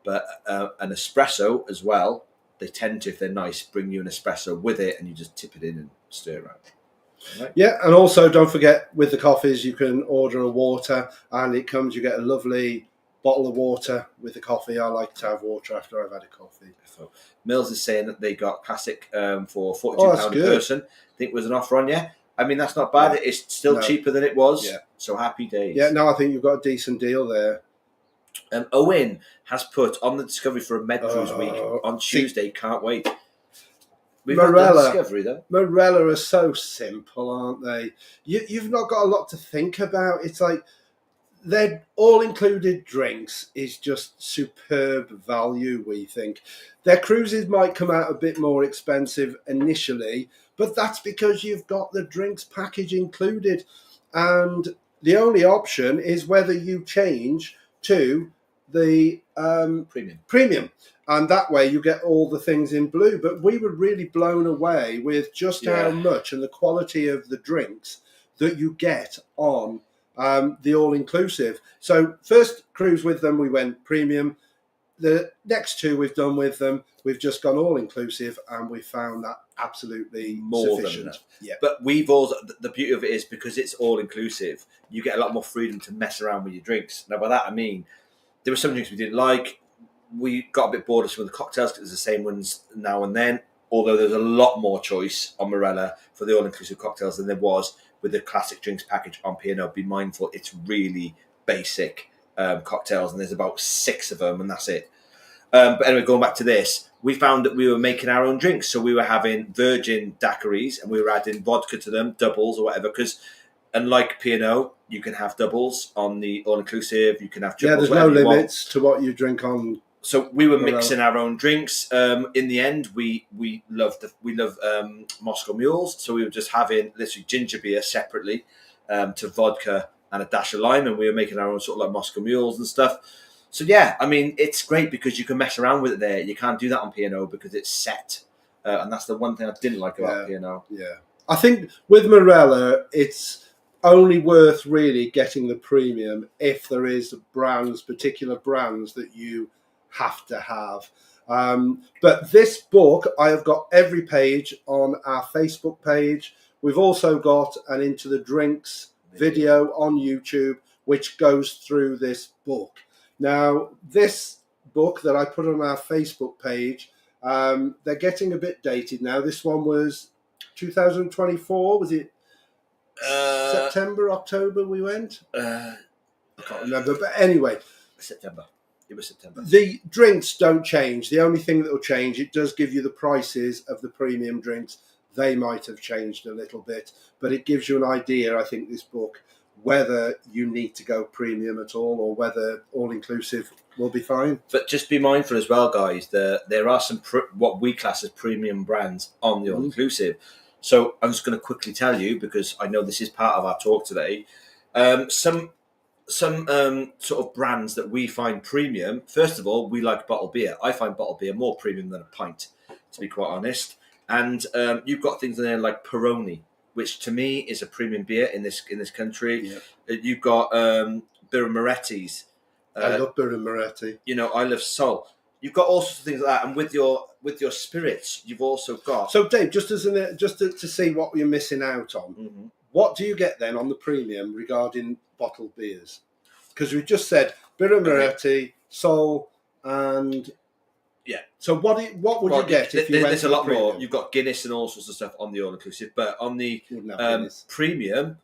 But an espresso as well, they tend to, if they're nice, bring you an espresso with it, and you just tip it in and stir around. Right. Yeah, and also don't forget, with the coffees, you can order a water, and it comes, you get a lovely bottle of water with the coffee. I like to have water after I've had a coffee. So Mills is saying that they got classic for £42 a person. I think was an offer on, I mean, that's not bad. It's still cheaper than it was. So happy days. Yeah, no, I think you've got a decent deal there. Owen has put on the Discovery for a Med Cruise week on Tuesday. Can't wait. We've Marella, not done Discovery, though. Marella are so simple, aren't they? You've not got a lot to think about. It's like their all-included drinks is just superb value, we think. Their cruises might come out a bit more expensive initially, but that's because you've got the drinks package included. And the only option is whether you change to the premium. And that way you get all the things in blue. But we were really blown away with just how much and the quality of the drinks that you get on the all-inclusive. So first cruise with them, we went premium. The next two we've done with them, we've just gone all-inclusive, and we found that absolutely more sufficient. Than enough. Yeah. But we've also, the beauty of it is because it's all-inclusive, you get a lot more freedom to mess around with your drinks. Now, by that I mean, there were some drinks we didn't like. We got a bit bored of some of the cocktails because it's the same ones now and then, although there's a lot more choice on Marella for the all-inclusive cocktails than there was with the classic drinks package on P&O. Be mindful, it's really basic cocktails, and there's about 6 of them, and that's it. But anyway, going back to this, we found that we were making our own drinks. So we were having virgin daiquiris, and we were adding vodka to them, doubles or whatever, because unlike P&O, you can have doubles on the all-inclusive, you can have triples, there's no limits to what you drink on So we were Morella. mixing our own drinks. In the end, we love Moscow Mules. So we were just having literally ginger beer separately to vodka and a dash of lime, and we were making our own sort of like Moscow Mules and stuff. So yeah, I mean, it's great because you can mess around with it there. You can't do that on P&O because it's set, and that's the one thing I didn't like about P&O. Yeah, I think with Marella, it's only worth really getting the premium if there is particular brands that you have to have. But this book, I have got every page on our Facebook page. We've also got an Into the Drinks video on YouTube, which goes through this book. Now, this book that I put on our Facebook page, they're getting a bit dated now. This one was 2024, was it September, October we went? I can't remember, but anyway. September. It was September. The drinks don't change. The only thing that will change, it does give you the prices of the premium drinks. They might have changed a little bit, but it gives you an idea, I think, this book, whether you need to go premium at all or whether all-inclusive will be fine. But just be mindful as well, guys, that there are some what we class as premium brands on the all-inclusive. So I'm just going to quickly tell you, because I know this is part of our talk today, some sort of brands that we find premium. First of all, we like bottled beer. I find bottled beer more premium than a pint, to be quite honest. And you've got things in there like Peroni, which to me is a premium beer in this country. Yeah. You've got Birra Moretti's. I love Birra Moretti. You know, I love Sol. You've got all sorts of things like that, and with your spirits, you've also got. So, Dave, just to see what you're missing out on, what do you get then on the premium regarding bottled beers? Because we just said Birra Moretti, Sol, and So what would you get if you went? There's a lot more. You've got Guinness and all sorts of stuff on the all-inclusive, but on the premium,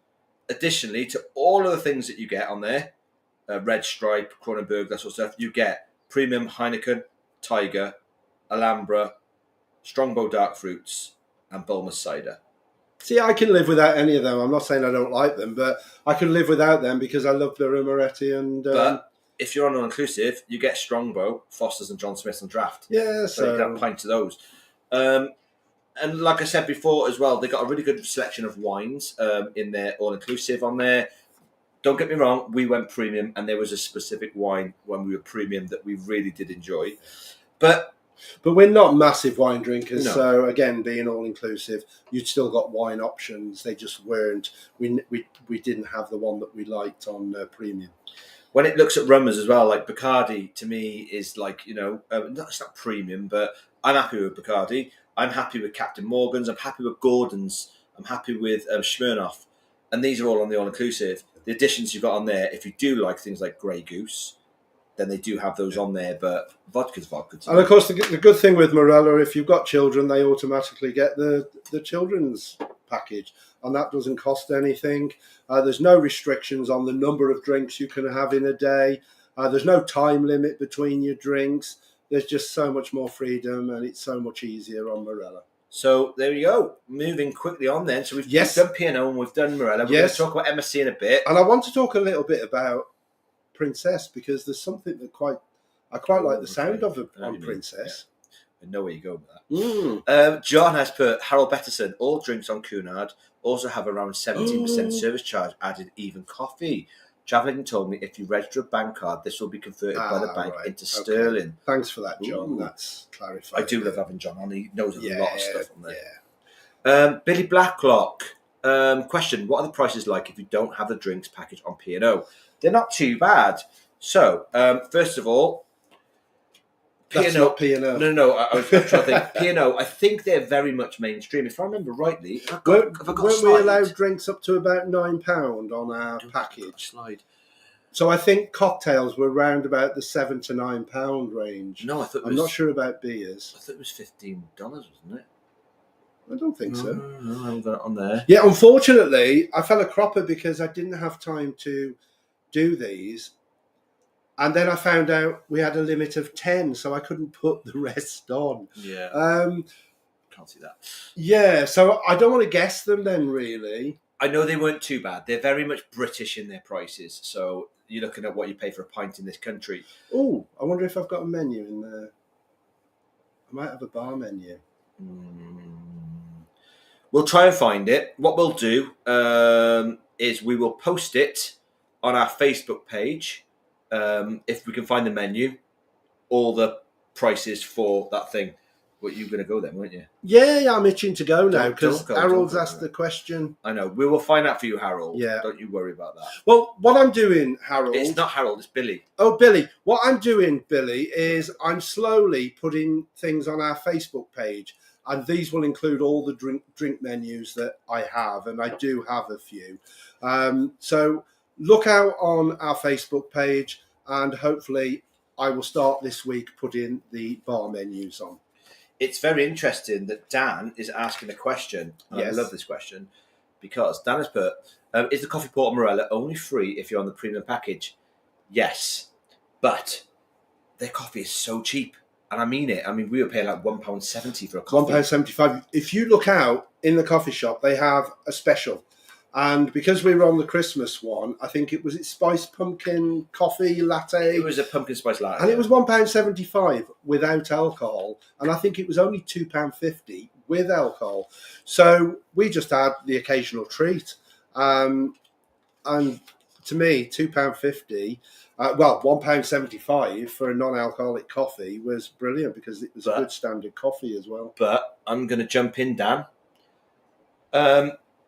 additionally to all of the things that you get on there, Red Stripe, Kronenberg, that sort of stuff, you get premium Heineken, Tiger, Alhambra, Strongbow Dark Fruits, and Bulmers Cider. See, I can live without any of them. I'm not saying I don't like them, but I can live without them because I love Birra Moretti and. But if you're on all-inclusive, you get Strongbow, Foster's, and John Smith's on draft. Yeah, so you get a pint of those. And like I said before as well, they got a really good selection of wines in their all-inclusive on there. Don't get me wrong, we went premium, and there was a specific wine when we were premium that we really did enjoy. But we're not massive wine drinkers, No. So again, being all-inclusive, you'd still got wine options. They just weren't. We didn't have the one that we liked on premium. When it looks at rummers as well, like Bacardi, to me is like, it's not premium, but I'm happy with Bacardi. I'm happy with Captain Morgan's. I'm happy with Gordon's. I'm happy with Smirnoff. And these are all on the all-inclusive. The additions you've got on there, if you do like things like Grey Goose, then they do have those on there, but vodka's vodka. And of course, the good thing with Marella, if you've got children, they automatically get the children's package, and that doesn't cost anything. There's no restrictions on the number of drinks you can have in a day. There's no time limit between your drinks. There's just so much more freedom, and it's so much easier on Marella. So there you go. Moving quickly on then. So we've done P&O and we've done Marella. We're going to talk about MSC in a bit. And I want to talk a little bit about Princess, because there's something that I quite like the sound of it on Princess. Yeah. I know where you go with that. John has put Harold Betterson, all drinks on Cunard also have around 17% service charge added, even coffee. Travelling told me if you register a bank card, this will be converted by the bank into sterling. Thanks for that, John. That's clarified. I do love having John on. He knows a lot of stuff on there. Yeah. Billy Blacklock. Question, what are the prices like if you don't have the drinks package on P&O? They're not too bad. So, first of all, That's P&O. not P&O. No. I was trying to think. P&O, I think they're very much mainstream. If I remember rightly, weren't we allowed drinks up to about £9 on our package? Slide. So I think cocktails were around about the £7 to £9 range. No, I thought I'm not sure about beers. I thought it was $15, wasn't it? I don't think so. No, I haven't got it on there. Yeah, unfortunately, I fell a cropper because I didn't have time to do these. And then I found out we had a limit of 10, so I couldn't put the rest on. Yeah. Can't see that. Yeah, so I don't want to guess them then, really. I know they weren't too bad. They're very much British in their prices. So you're looking at what you pay for a pint in this country. Oh, I wonder if I've got a menu in there. I might have a bar menu. We'll try and find it. What we'll do is we will post it on our Facebook page if we can find the menu, all the prices for that thing. Well, you're going to go then, weren't you? Yeah, I'm itching to go now Don't because go, Harold's don't go. asked the question. I know. We will find out for you, Harold. Yeah. Don't you worry about that. Well, what I'm doing, Harold... It's not Harold, it's Billy. Oh, Billy. What I'm doing, Billy, is I'm slowly putting things on our Facebook page, and these will include all the drink menus that I have, and I do have a few. So look out on our Facebook page, and hopefully I will start this week putting the bar menus on. It's very interesting that Dan is asking a question, and Yes. I love this question, because Dan has put, is the coffee port Marella only free if you're on the premium package? Yes, but their coffee is so cheap, and I mean it. I mean, we were paying like £1.70 for a coffee. £1.75. If you look out in the coffee shop, they have a special. And because we were on the Christmas one, I think it was spiced pumpkin coffee latte. It was a pumpkin spice latte. And it was £1.75 without alcohol. And I think it was only £2.50 with alcohol. So we just had the occasional treat. And to me, £2.50, £1.75 for a non-alcoholic coffee was brilliant because it was a good standard coffee as well. But I'm going to jump in, Dan.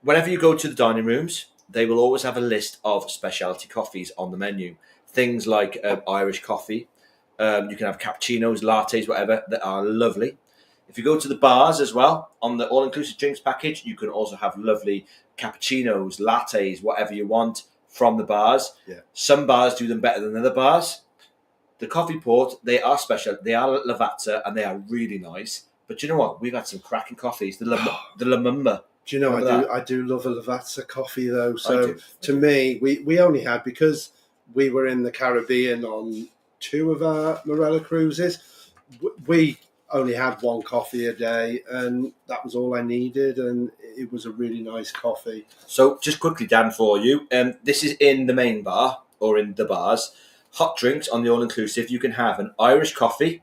Whenever you go to the dining rooms, they will always have a list of specialty coffees on the menu. Things like Irish coffee. You can have cappuccinos, lattes, whatever, that are lovely. If you go to the bars as well, on the all-inclusive drinks package, you can also have lovely cappuccinos, lattes, whatever you want from the bars. Yeah. Some bars do them better than other bars. The coffee port, they are special. They are Lavazza, and they are really nice. But you know what? We've had some cracking coffees. The Lumumba. Do you know, I do love a Lavazza coffee, though. So to me, we only had, because we were in the Caribbean on 2 of our Marella Cruises, we only had 1 coffee a day, and that was all I needed, and it was a really nice coffee. So just quickly, Dan, for you, this is in the main bar, or in the bars. Hot drinks on the all-inclusive, you can have an Irish coffee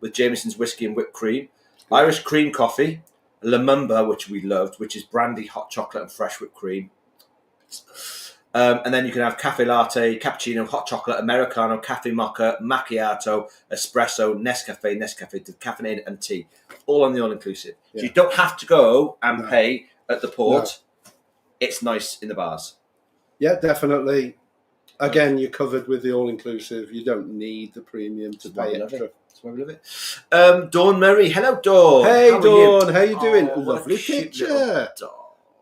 with Jameson's whiskey and whipped cream, Irish cream coffee, Lumumba, which we loved, which is brandy, hot chocolate, and fresh whipped cream. And then you can have cafe latte, cappuccino, hot chocolate, Americano, cafe mocha, macchiato, espresso, Nescafe, decaffeinated, and tea. All on the all-inclusive. Yeah. So you don't have to go and pay at the port. No. It's nice in the bars. Yeah, definitely. Again, you're covered with the all-inclusive. You don't need the premium to pay extra. That's why we love it. Dawn Murray. Hello, Dawn. Hey, Dawn. How you doing? Oh, lovely picture.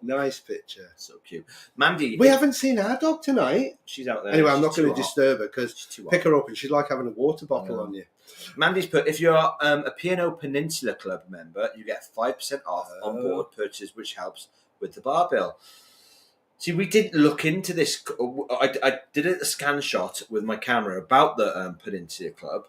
Nice picture. So cute. Mandy. We haven't seen our dog tonight. She's out there. Anyway, I'm not going to disturb her because pick her up and she'd like having a water bottle on you. Mandy's put, if you're a P&O Peninsula Club member, you get 5% off on board purchases, which helps with the bar bill. See, we didn't look into this. I did a scan shot with my camera about the Peninsula Club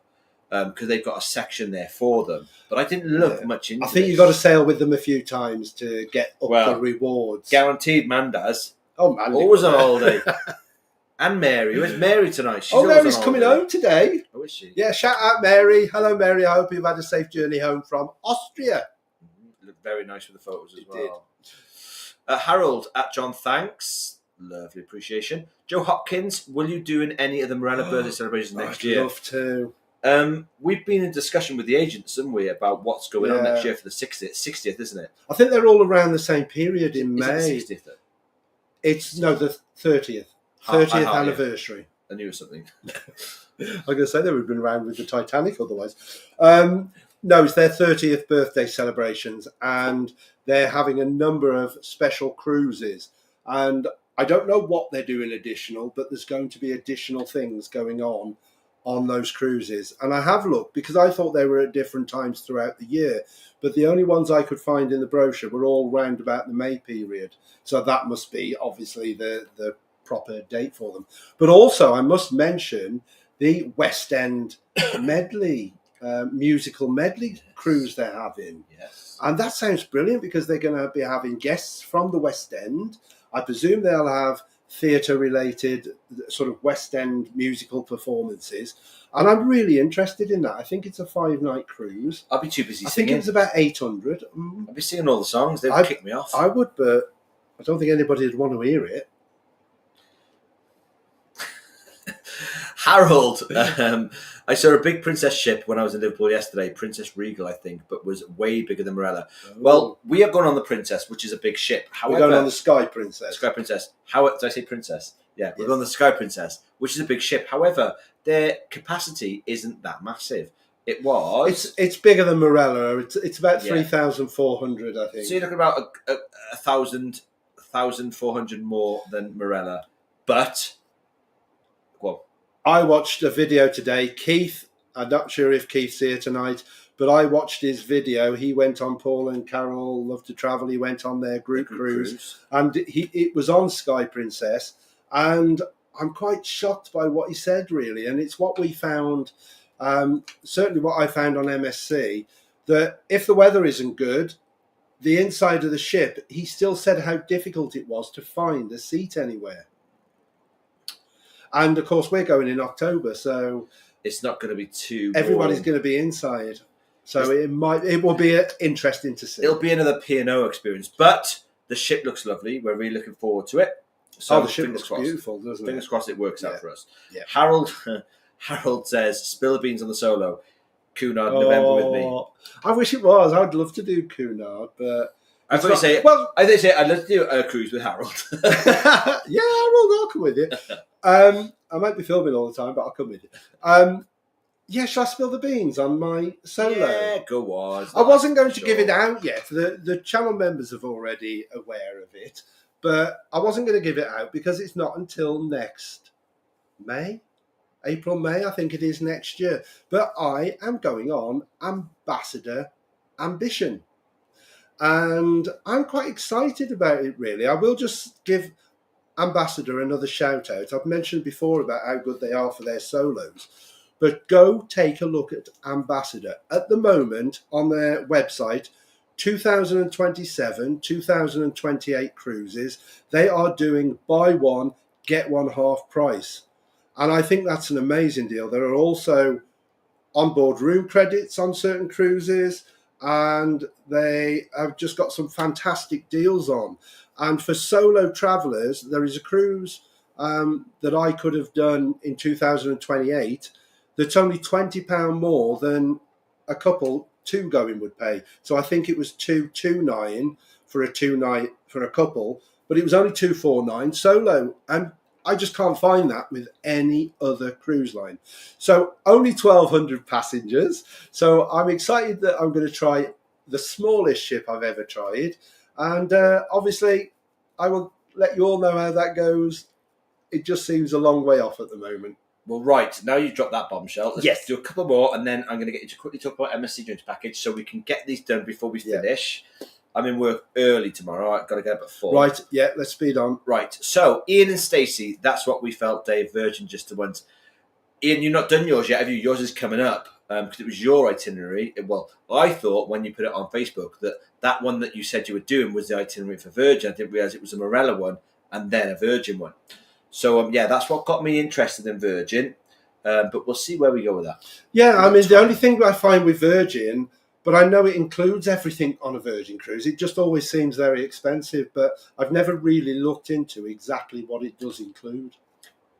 because they've got a section there for them. But I didn't look much into it. I think you got to sail with them a few times to get up the rewards. Guaranteed, man does. Oh, man. Always on holiday. And Mary. Where's Mary tonight? She's Mary's coming home today. Oh, is she? Yeah, shout out Mary. Hello, Mary. I hope you've had a safe journey home from Austria. Looked very nice with the photos as well. Harold at John, thanks. Lovely appreciation. Joe Hopkins, will you do any of the Marella birthday celebrations next year? I'd love to. We've been in discussion with the agents, haven't we, about what's going on next year for the 60th, isn't it? I think they're all around the same period in May. Is it the 60th? It's the 30th. 30th anniversary. I knew it was something. I'm going to say they would have been around with the Titanic otherwise. No, it's their 30th birthday celebrations, and they're having a number of special cruises. And I don't know what they're doing additional, but there's going to be additional things going on those cruises. And I have looked because I thought they were at different times throughout the year, but the only ones I could find in the brochure were all round about the May period. So that must be obviously the proper date for them. But also I must mention the West End medley, musical medley cruise they're having. Yes. And that sounds brilliant because they're going to be having guests from the West End I presume they'll have theatre-related sort of West End musical performances. And I'm really interested in that. I think it's a 5-night cruise. I'll be too busy I singing. think it's about 800. I'll be singing all the songs. They'd kick me off. I would, but I don't think anybody would want to hear it. Harold, I saw a big Princess ship when I was in Liverpool yesterday, Princess Regal, I think, but was way bigger than Marella. Oh. Well, we are going on the Princess, which is a big ship. However, we're going on the Sky Princess. Sky Princess. Did I say Princess? Yeah, we're going on the Sky Princess, which is a big ship. However, their capacity isn't that massive. It was. It's bigger than Marella. It's about 3,400, I think. So you're looking about 1,400 more than Marella, but. Well, I watched a video today. Keith, I'm not sure if Keith's here tonight, but I watched his video. He went on Paul and Carol Love to Travel. He went on their group cruise. And it was on Sky Princess. And I'm quite shocked by what he said, really. And it's what we found, certainly what I found on MSC, that if the weather isn't good, the inside of the ship, he still said how difficult it was to find a seat anywhere. And of course, we're going in October, so it's not going to be too. Everybody's going to be inside, so it will be interesting to see. It'll be another P&O experience, but the ship looks lovely. We're really looking forward to it. So the ship looks beautiful, doesn't it? Fingers crossed it works out for us. Yeah. Harold says, "Spill the beans on the solo, Cunard November with me." I wish it was. I'd love to do Cunard, but. I thought you say, well, I think I'd love to do a cruise with Harold. Yeah, Harold, I'll come with you. I might be filming all the time, but I'll come with you. Yeah, shall I spill the beans on my solo? Yeah, go on. I wasn't going to give it out yet. The channel members are already aware of it, but I wasn't going to give it out because it's not until next May. April, May, I think it is next year. But I am going on Ambassador Ambition. And I'm quite excited about it, really. I will just give Ambassador another shout out. I've mentioned before about how good they are for their solos, but go take a look at Ambassador. At the moment, on their website, 2027, 2028 cruises, they are doing buy one, get one half price. And I think that's an amazing deal. There are also onboard room credits on certain cruises, and they have just got some fantastic deals on. And for solo travellers, there is a cruise that I could have done in 2028 that's only £20 more than a couple two going would pay. So I think it was $229 for a 2-night for a couple, but it was only $249 solo. And I just can't find that with any other cruise line. So only 1,200 passengers. So I'm excited that I'm going to try the smallest ship I've ever tried. And obviously, I will let you all know how that goes. It just seems a long way off at the moment. Well, right, now you've dropped that bombshell. Let's do a couple more, and then I'm going to get you to quickly talk about MSC Drinks Package so we can get these done before we finish. I'm in work early tomorrow. I've got to get up at 4. Right, yeah, let's speed on. Right, so Ian and Stacey, that's what we felt, Dave, Virgin just once. Ian, you've not done yours yet, have you? Yours is coming up because it was your itinerary. Well, I thought when you put it on Facebook that one that you said you were doing was the itinerary for Virgin. I didn't realise it was a Marella one and then a Virgin one. So, that's what got me interested in Virgin. But we'll see where we go with that. Yeah, I mean, the only thing I find with Virgin, but I know it includes everything on a Virgin cruise. It just always seems very expensive, but I've never really looked into exactly what it does include.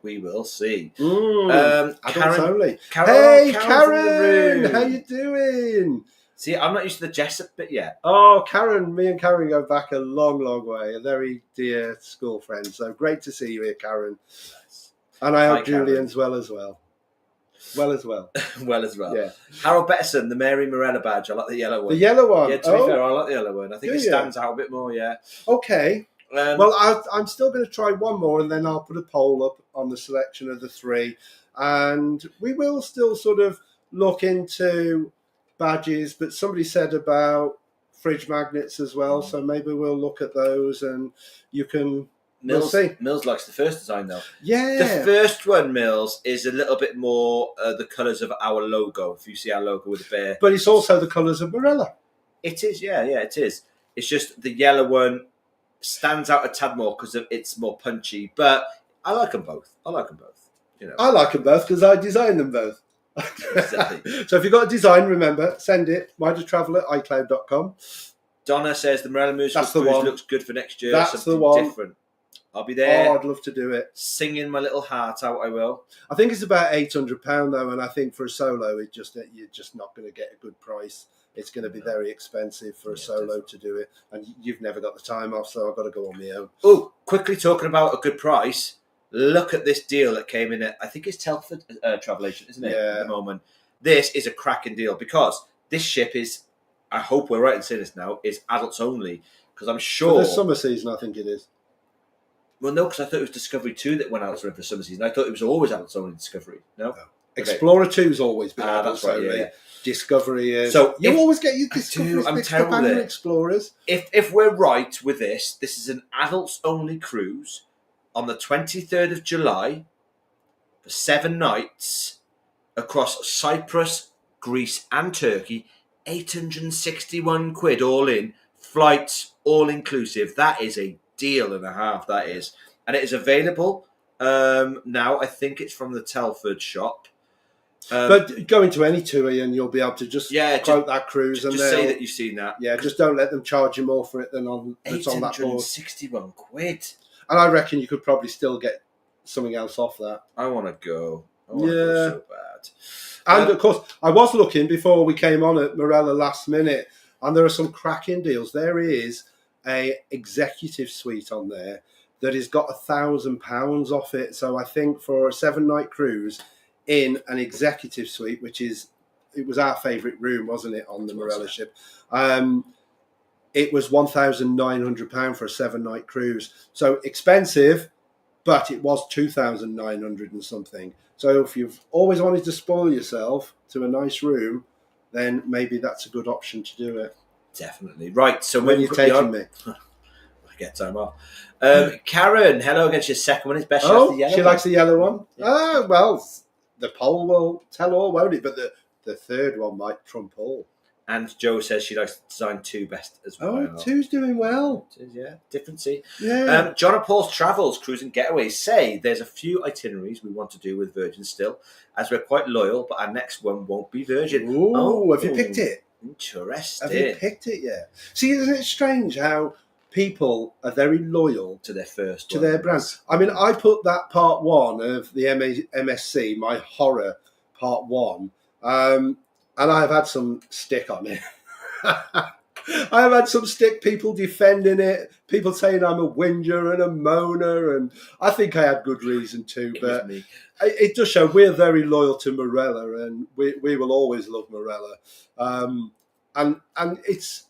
We will see. Adults only. Karen, how you doing? See, I'm not used to the Jessup bit yet. Oh, Karen, me and Karen go back a long, long way. A very dear school friend. So great to see you here, Karen. And I hope Julian's well as well. Well as well. Yeah. Harold Betterson, the Mary Marella badge. I like the yellow one. The yellow one? Yeah, to be fair, I like the yellow one. I think it stands out a bit more, yeah. Okay. Well, I'm still going to try one more, and then I'll put a poll up on the selection of the 3. And we will still sort of look into badges, but somebody said about fridge magnets as well, so maybe we'll look at those, and you can... Mills likes the first design though. Yeah. The first one, Mills, is a little bit more the colours of our logo. If you see our logo with the bear. But it's also the colours of Marella. It is, yeah, it is. It's just the yellow one stands out a tad more because it's more punchy. But I like them both. You know, I like them both because I design them both. Exactly. So if you've got a design, remember, send it, midatravel@icloud.com. Donna says the Marella Cruise That's the one. looks good for next year. That's Something the one. different. I'll be there. Oh, I'd love to do it. Singing my little heart out, I will. I think it's about £800 though, and I think for a solo, you're just not going to get a good price. It's going to be very expensive for a solo to do it, and you've never got the time off, so I've got to go on my own. Oh, quickly talking about a good price. Look at this deal that came in at, I think it's Telford Travel Agent, isn't it? Yeah. At the moment. This is a cracking deal because this ship is, I hope we're right in saying this now, is adults only. Because I'm sure. For the summer season, I think it is. Well, no, because I thought it was Discovery 2 that went out for the summer season. I thought it was always adults only Discovery. No? Okay. Explorer 2's always been adults that's right, only. yeah. Discovery is. So you always get your Discoveries I'm mixed up terrible and your there. Explorers. If we're right with this is an adults only cruise on the 23rd of July for 7 nights across Cyprus, Greece and Turkey, 861 quid all in, flights all inclusive. That is a deal and a half, that is. And it is available now. I think it's from the Telford shop. But go into any tour and you'll be able to just quote that cruise and just say that you've seen that. Yeah, just don't let them charge you more for it than on that board. 861 quid. And I reckon you could probably still get something else off that. I want to go. I want to go so bad. And of course, I was looking before we came on at Marella last minute, and there are some cracking deals. There is a executive suite on there that has got £1,000 off it. So I think for a 7-night cruise in an executive suite, it was our favourite room, wasn't it, on the Marella ship? It was £1,900 for a 7-night cruise. So expensive, but it was 2,900 and something. So if you've always wanted to spoil yourself to a nice room, then maybe that's a good option to do it. Definitely. Right, so when you're taking me. I get time off. Karen, hello against your second one. It's best she likes the yellow one. Likes the yellow one? Yeah. Oh, well, the poll will tell all, won't it? But the third one might trump all. And Jo says she likes design 2 best as well. Oh, 2's doing well. Yeah, differency. Yeah. John and Paul's Travels, Cruise and Getaways say there's a few itineraries we want to do with Virgin still, as we're quite loyal, but our next one won't be Virgin. Ooh, have you picked it? Interesting. Have you picked it yet? See, isn't it strange how people are very loyal to their first to their brand? I mean, I put that part 1 of the MSC, my horror part 1, and I've had some stick on it. I've had some stick, people defending it, people saying I'm a whinger and a moaner, and I think I had good reason to, but it does show we're very loyal to Marella, and we will always love Marella. And it's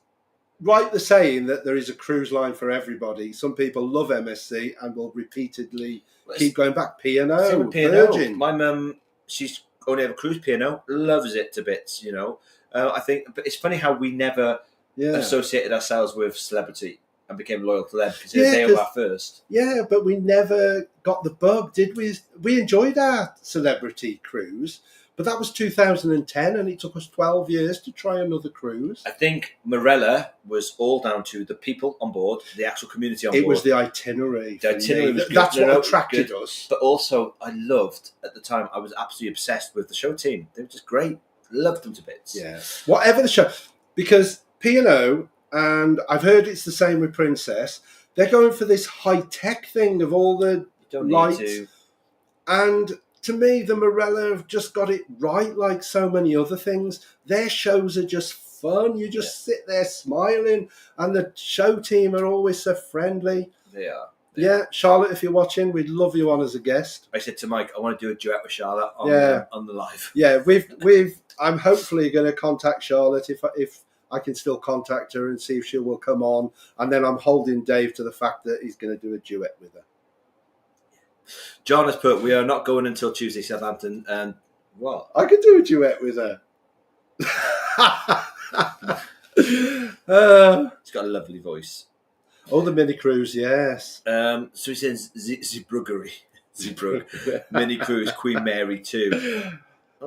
right the saying that there is a cruise line for everybody. Some people love MSC and will repeatedly keep going back. P&O, Virgin. My mum, she's only ever cruised P&O, loves it to bits, you know. I think, but it's funny how we never associated ourselves with celebrity and became loyal to them because they were our first. Yeah, but we never got the bug, did we? We enjoyed our celebrity cruise, but that was 2010 and it took us 12 years to try another cruise. I think Marella was all down to the people on board, the actual community on board. It was the itinerary. The itinerary was That's what attracted us. But also, I loved, at the time, I was absolutely obsessed with the show team. They were just great. Loved them to bits. Yeah. Whatever the show. Because P&O, and I've heard it's the same with Princess, they're going for this high-tech thing of all the lights. And to me, the Marella have just got it right, like so many other things. Their shows are just fun. You just sit there smiling, and the show team are always so friendly. They are. Yeah, Charlotte, if you're watching, we'd love you on as a guest. I said to Mike, I want to do a duet with Charlotte on the live. Yeah, I'm hopefully going to contact Charlotte if I can still contact her and see if she will come on. And then I'm holding Dave to the fact that he's going to do a duet with her. John has put, we are not going until Tuesday, Southampton. And what? I could do a duet with her. He's got a lovely voice. Oh, the mini cruise, yes. So he says Zeebruggery. Zeebrugge. Mini cruise, Queen Mary 2.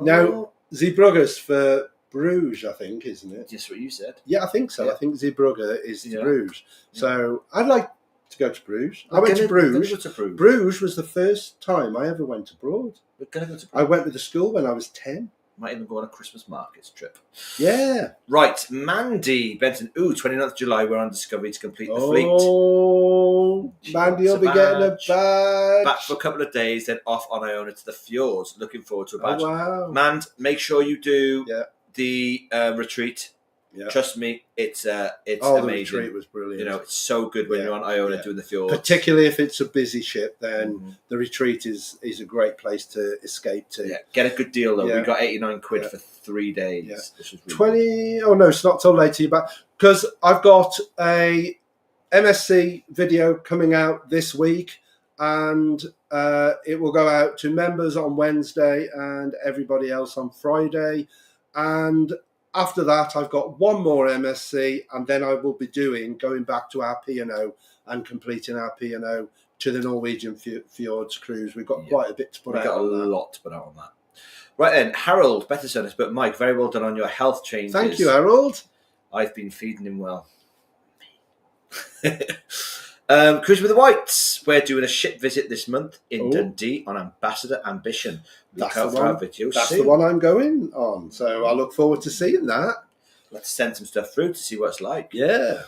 Now, Zeebrugge's for Bruges, I think, isn't it? Just what you said. Yeah, I think so. Yeah. I think Zeebrugge is Yeah. Bruges. Yeah. So I'd like to go to Bruges. I went to Bruges. Go to Bruges. Bruges was the first time I ever went abroad. We're going to go to Bruges. I went with the school when I was 10. Might even go on a Christmas markets trip. Yeah. Right, Mandy Benton. 29th July, we're on Discovery to complete the fleet. Oh, Mandy will be getting a badge. Back for a couple of days, then off on Iona to the fjords. Looking forward to a badge. Oh, wow. Mand, make sure you do Yeah. the retreat. Yeah. Trust me, it's amazing. The retreat was brilliant. You know, it's so good when you're on Iona doing the fjords. Particularly if it's a busy ship, then the retreat is a great place to escape to. Yeah, get a good deal though. Yeah. We got 89 quid for 3 days. Yeah. Which was really 20. Oh no, it's not till later. But because I've got a MSC video coming out this week, and it will go out to members on Wednesday and everybody else on Friday, and after that, I've got one more MSC, and then I will be going back to our P&O and completing our P&O to the Norwegian Fjords cruise. We've got quite a bit to put out. We've got a lot to put out on that. Right then, Harold Betterson has put, Mike, very well done on your health changes. Thank you, Harold. I've been feeding him well. Cruise with the Whites. We're doing a ship visit this month in Dundee on Ambassador Ambition. That's the one. That's the one I'm going on. So I look forward to seeing that. Let's send some stuff through to see what it's like. Yeah.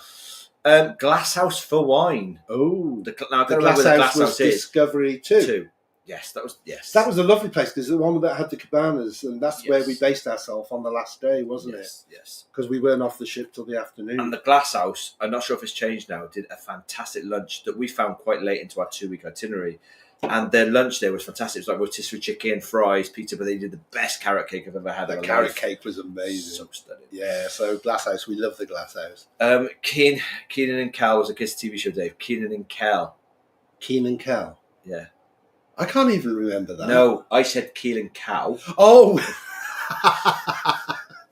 Glasshouse for Wine. Oh, the Glasshouse was Discovery 2. Yes, that was a lovely place because the one that had the cabanas, and that's where we based ourselves on the last day, wasn't it? Yes. Because we weren't off the ship till the afternoon. And the Glasshouse, I'm not sure if it's changed now, did a fantastic lunch that we found quite late into our 2-week itinerary. And their lunch there was fantastic. It was like rotisserie chicken, fries, pizza, but they did the best carrot cake I've ever had. The carrot cake was amazing. So stunning. Yeah, so Glasshouse, we love the Glasshouse. Keenan and Kel was a kids' TV show, Dave. Keenan and Kel. Keenan Kel? Yeah. I can't even remember that. No, I said Keelan Cow. Oh!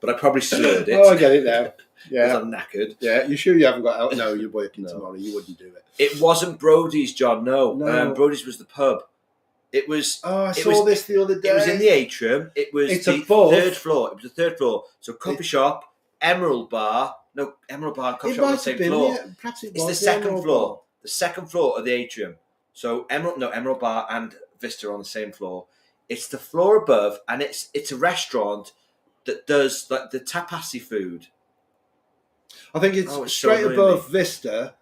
But I probably slurred it. Oh, I get it now. Yeah. Because I'm knackered. Yeah, you sure you haven't got out? No, you're working tomorrow. You wouldn't do it. It wasn't Brody's, John, no. No. Brody's was the pub. It was... Oh, I saw this the other day. It was in the atrium. It was the third floor. It was the third floor. So coffee shop, Emerald Bar. No, Emerald Bar and coffee shop on the same floor. Perhaps it was the second floor. The second floor of the atrium. So Emerald Bar and Vista on the same floor. It's the floor above, and it's a restaurant that does like the tapasy food. I think it's straight above Vista.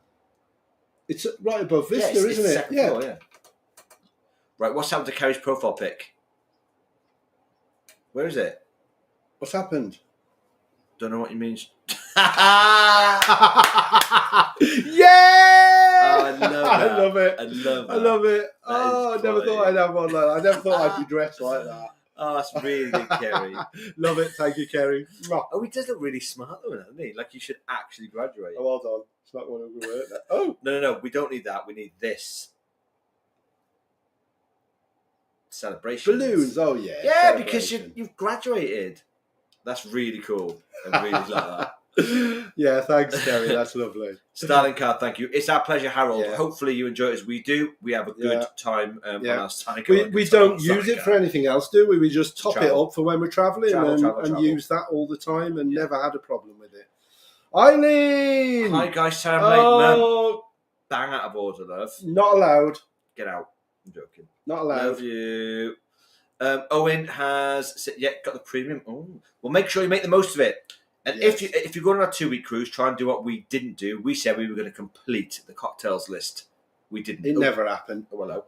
It's right above Vista, isn't it? Yeah. Floor, yeah. Right, what's happened to Carrie's profile pic? Where is it? What's happened? Don't know what you mean. Yeah! Oh, I love it. I love it. Oh, I never thought I'd have one like that. I never thought I'd be dressed like that. Oh, that's really good, Kerry. Love it. Thank you, Kerry. Oh, he does look really smart, though, doesn't he? Like, you should actually graduate. Oh, hold on. It's not going to work. Oh. No. We don't need that. We need this. Celebration. Balloons. Oh, yeah. Yeah, because you've graduated. That's really cool. I really like that. Yeah, thanks, Kerry. That's lovely. Starling card, thank you. It's our pleasure, Harold. Yeah. Hopefully you enjoy it as we do. We have a good time on our Starling card. We don't use it for anything else, do we? We just top it up for when we're travelling and use that all the time and never had a problem with it. Eileen! Hi, guys. Sorry I'm late, man. Bang out of order, love. Not allowed. Get out. I'm joking. Not allowed. Love you. Owen has got the premium. Oh, well, make sure you make the most of it. And if you're going on a 2-week cruise, try and do what we didn't do. We said we were going to complete the cocktails list. We didn't. It never happened. Oh, hello.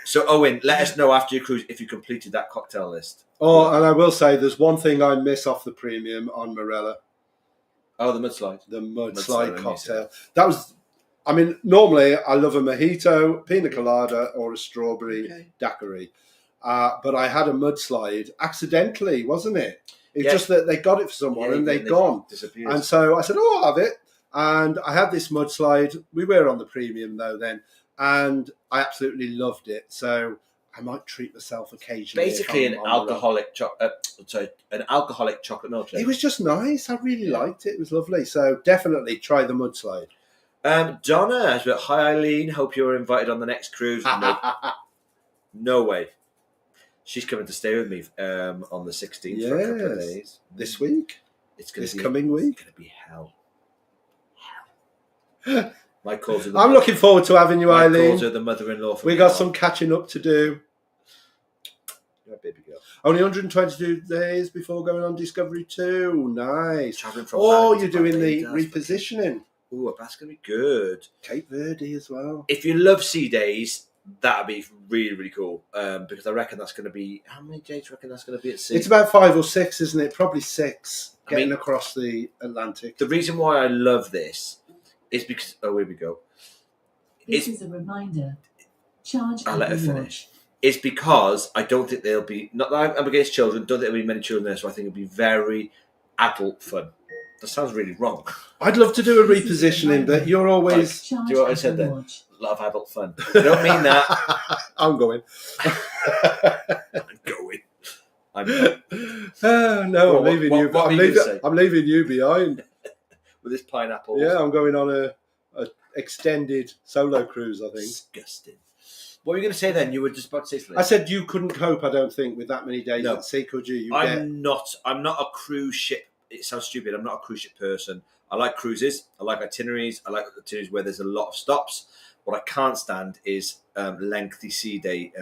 So, Owen, let us know after your cruise if you completed that cocktail list. Oh, and I will say there's one thing I miss off the premium on Marella. Oh, the mudslide. The mudslide cocktail. That was... I mean, normally I love a mojito, pina colada, or a strawberry daiquiri. But I had a mudslide accidentally, wasn't it? It's just that they got it for someone and they'd gone. Disappeared. And so I said, I'll have it. And I had this mudslide. We were on the premium though then. And I absolutely loved it. So I might treat myself occasionally. Basically an alcoholic chocolate milkshake. It was just nice. I really liked it. It was lovely. So definitely try the mudslide. Donna, hi Eileen. Hope you're invited on the next cruise. No way. She's coming to stay with me on the 16th for a couple of days. This week? It's going to be coming week? It's going to be hell. My calls are the I'm looking forward to having you, my Eileen. calls are the mother-in-law. We got some catching up to do. You're a baby girl. Only 122 days before going on Discovery 2. Nice. Travelling from Oh, Bali you're to doing the Barbados. repositioning. Ooh, that's going to be good. Cape Verde as well. If you love sea days, that'd be really, really cool. Because I reckon that's going to be... How many days do you reckon that's going to be at sea? It's about 5 or 6, isn't it? Probably 6, I getting mean, across the Atlantic. The reason why I love this is because... Oh, here we go. This is a reminder. Charge I'll let her every finish. It's because I don't think there'll be... Not that I'm against children. Don't think there'll be many children there, so I think it'll be very adult fun. That sounds really wrong. I'd love to do a repositioning, but you're always... Charge Do you know what I said every then? watch. A lot of adult fun. I don't mean that. I'm going. I'm going. I'm not. Oh, no, Well, I'm leaving what- you. what were you gonna say? I'm leaving you behind. With this pineapple. Yeah, I'm going on a extended solo cruise, I think. Disgusting. What were you going to say then? You were just about to say something. I said you couldn't cope, I don't think, with that many days No. at sea, could you? I'm not a cruise ship. It sounds stupid. I'm not a cruise ship person. I like cruises. I like itineraries. I like itineraries where there's a lot of stops. What I can't stand is lengthy sea day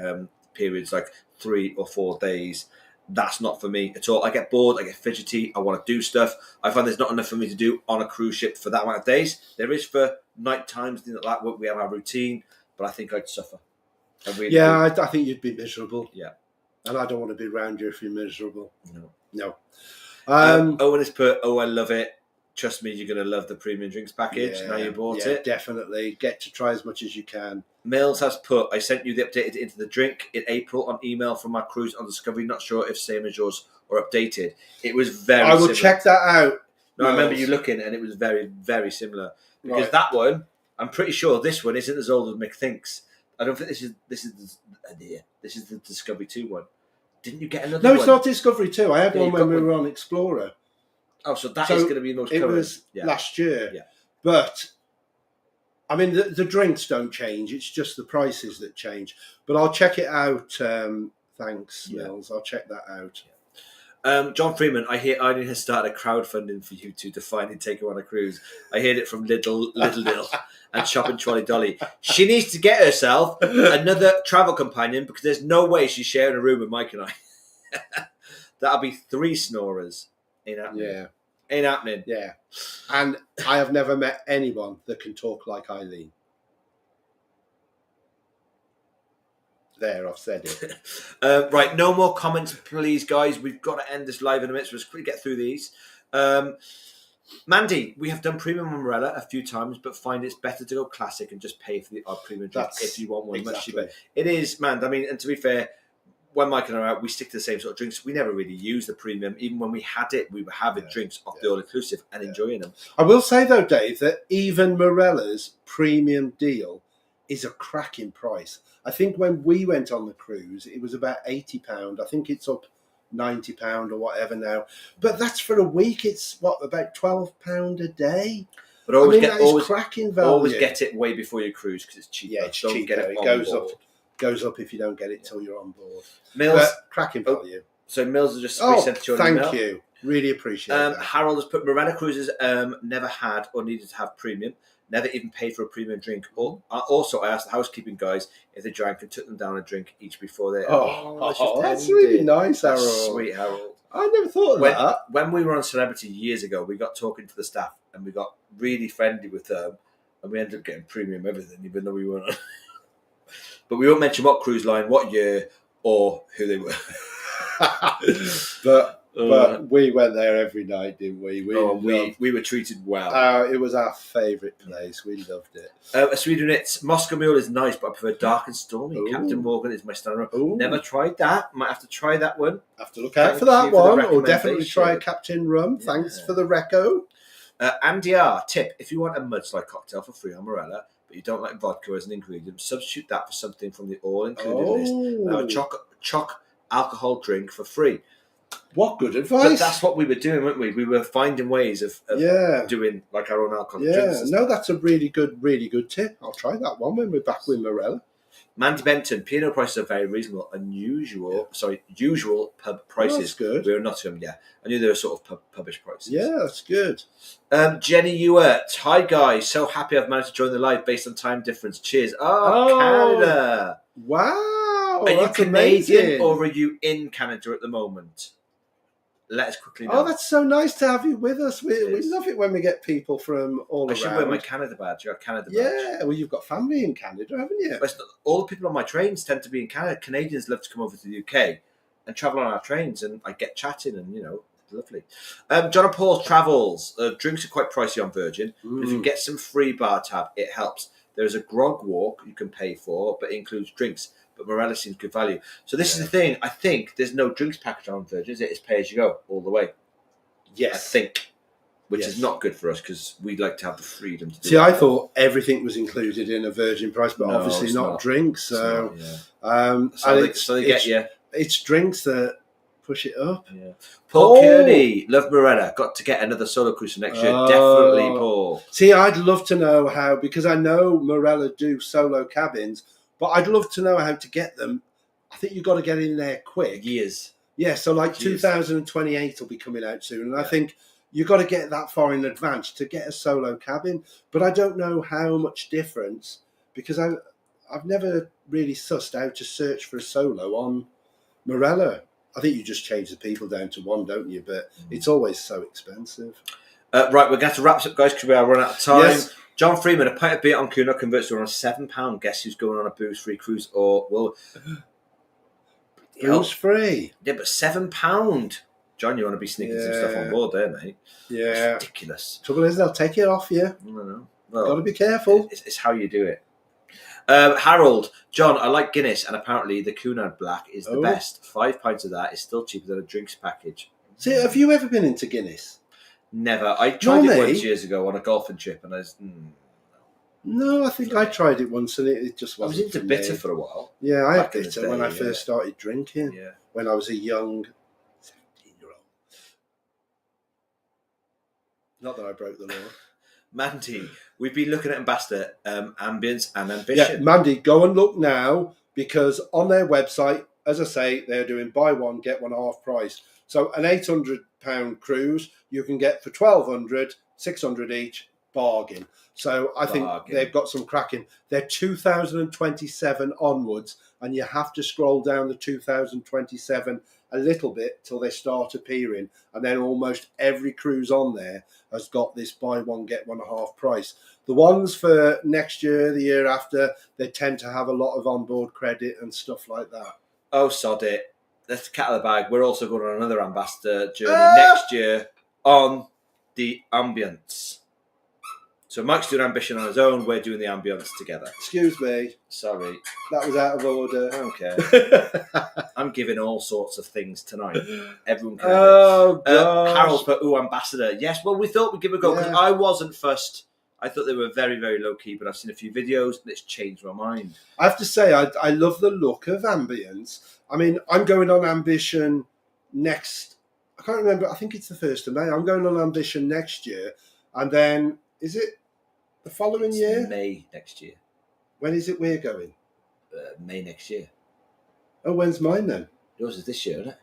periods, like 3 or 4 days. That's not for me at all. I get bored. I get fidgety. I want to do stuff. I find there's not enough for me to do on a cruise ship for that amount of days. There is for night times, things like that. We have our routine, but I think I'd suffer. I really do. I think you'd be miserable. Yeah. And I don't want to be around you if you're miserable. No. No. Owen has put, "Oh, I love it. Trust me, you're going to love the premium drinks package." Yeah, now you bought yeah, it. Definitely. Get to try as much as you can. Mills has put, "I sent you the updated into the drink in April on email from my cruise on Discovery. Not sure if same as yours or updated." It was very I will similar. check that out. No, I remember Mills. you looking and it was very, very similar. Because Right. that one, I'm pretty sure this one isn't as old as Mick thinks. I don't think this is the Discovery 2 one. Didn't you get another No, one? it's not Discovery 2. I had Yeah, one you've when got we one. were on Explorer. Oh, so that So is going to be the most It current. was Yeah. last year. Yeah. But, I mean, the drinks don't change. It's just the prices that change. But I'll check it out. Thanks, Yeah. Mills. I'll check that out. John Freeman, I hear Eileen has started a crowdfunding for you two to finally take her on a cruise. I heard it from Little Dill and Shopping Trolley Dolly. She needs to get herself another travel companion because there's no way she's sharing a room with Mike and I. That'll be 3 snorers. Ain't happening. Yeah. Ain't happening. Yeah. And I have never met anyone that can talk like Eileen. There, I've said it. Right, no more comments, please, guys. We've got to end this live in a minute, so let's quickly get through these. Mandy, we have done premium on Marella a few times, but find it's better to go classic and just pay for our premium drink if you want one. Much cheaper. It is, man. I mean, and to be fair, when Mike and I are out, we stick to the same sort of drinks. We never really use the premium. Even when we had it, we were having drinks off the all-inclusive and enjoying them. I will say, though, Dave, that even Marella's premium deal is a cracking price. I think when we went on the cruise, it was about £80. I think it's up £90 or whatever now. But that's for a week. It's, about £12 a day? But always cracking value. Always get it way before you cruise because it's cheap. Yeah, it's Don't cheap. get It on goes board. goes up if you don't get it till you're on board. Mills, But cracking value. so Mills has just Oh, resent your email. thank you. Really appreciate that. Harold has put Marella Cruises never had or needed to have premium. Never even paid for a premium drink. Also, I asked the housekeeping guys if they drank and took them down a drink each before they... That's really nice, Harold. That's sweet, Harold. I never thought of that. When we were on Celebrity years ago, we got talking to the staff and we got really friendly with them and we ended up getting premium everything, even though we weren't on. But we won't mention what cruise line, what year, or who they were. But we went there every night, didn't we? We were treated well. It was our favourite place. We loved it. A Sweden, it's Moscow Mule is nice, but I prefer dark and stormy. Ooh. Captain Morgan is my standard. Ooh. Never tried that. Might have to try that one. Have to look out Thank for that you for the one, or definitely try recommendation. Captain Rum. Yeah. Thanks for the reco. Andy R. Tip: if you want a mudslide cocktail for free on Marella, but you don't like vodka as an ingredient, substitute that for something from the all-included list. And have a choc alcohol drink for free. What good But advice. that's what we were doing, weren't we? We were finding ways of doing like our own alcohol drinks. Yeah, no, that's a really good tip. I'll try that one when we're back with Marella. Mandy Benton, P&O prices are very reasonable. Usual pub prices. Oh, that's good. We're not yeah. I knew they were sort of published prices. Yeah, that's good. Jenny Ewart, hi guys, so happy I've managed to join the live based on time difference. Cheers. Oh. Canada. Wow. Are you That's Canadian amazing. or are you in Canada at the moment? Let us quickly know. Oh, that's so nice to have you with us. We love it when we get people from all around. I should wear my Canada badge. Your Canada badge. Yeah, well, you've got family in Canada, haven't you? All the people on my trains tend to be in Canada. Canadians love to come over to the UK and travel on our trains, and I get chatting, and it's lovely. John and Paul Travels. Drinks are quite pricey on Virgin, but if you get some free bar tab, it helps. There's a grog walk you can pay for, but it includes drinks. But Marella seems good value. So this is the thing. I think there's no drinks package on Virgin. It's pay as you go all the way. Yes. I think. Which is not good for us because we'd like to have the freedom to do See, I thought everything was included in a Virgin price, but No, obviously it's not not. drinks. So, So they get you. It's drinks that push it up. Yeah. Paul Kearney, love Marella. Got to get another solo cruise for next year. Definitely, Paul. See, I'd love to know how, because I know Marella do solo cabins, but I'd love to know how to get them. I think you've got to get in there quick. Years. Yeah, so like 2028 will be coming out soon, and I think you've got to get that far in advance to get a solo cabin. But I don't know how much difference, because I've never really sussed out to search for a solo on Marella. I think you just change the people down to one, don't you? But it's always so expensive. Right, we're going to have to wrap this up, guys, because we are running out of time. Yes. John Freeman, a pint of beer on Kuna converts to around £7. Guess who's going on a booze-free cruise? Or, well... Booze free. Yeah, but £7. John, you want to be sneaking some stuff on board there, mate? Yeah. It's ridiculous. Trouble is, they'll take it off you. I don't know. Well, got to be careful. It's how you do it. Harold, John, I like Guinness, and apparently the Cunard Black is the best. 5 pints of that is still cheaper than a drinks package. See, have you ever been into Guinness? Never. I tried it once years ago on a golfing trip, and I was... No, I think I tried it once, and it just wasn't. I was into bitter for a while. Yeah, I had bitter when I first started drinking. Yeah. When I was a young 17-year-old. Not that I broke the law. Mandy, we've been looking at Ambassador, Ambience and Ambition. Yeah, Mandy, go and look now, because on their website, as I say, they're doing buy one, get one half price. So an £800 cruise you can get for $1,200, $600 each, bargain. So I think they've got some cracking. They're 2027 onwards, and you have to scroll down the 2027 a little bit till they start appearing, and then almost every cruise on there has got this buy one get one half price. The ones for next year, the year after, they tend to have a lot of onboard credit and stuff like that. Oh, sod it. That's the cat of the bag. We're also going on another Ambassador journey next year on the Ambience. So Mike's doing Ambition on his own. We're doing the Ambience together. Excuse me. Sorry. That was out of order. I don't care. I'm giving all sorts of things tonight. Everyone can. Oh, gosh. Harold put, Ambassador. Yes, well, we thought we'd give it a go because I wasn't fussed. I thought they were very, very low-key, but I've seen a few videos and it's changed my mind. I have to say, I love the look of Ambience. I mean, I'm going on Ambition next... I can't remember. I think it's the 1st of May. I'm going on Ambition next year. And then, is it the following year? May next year. When is it we're going? May next year. Oh, when's mine then? Yours is this year, isn't it?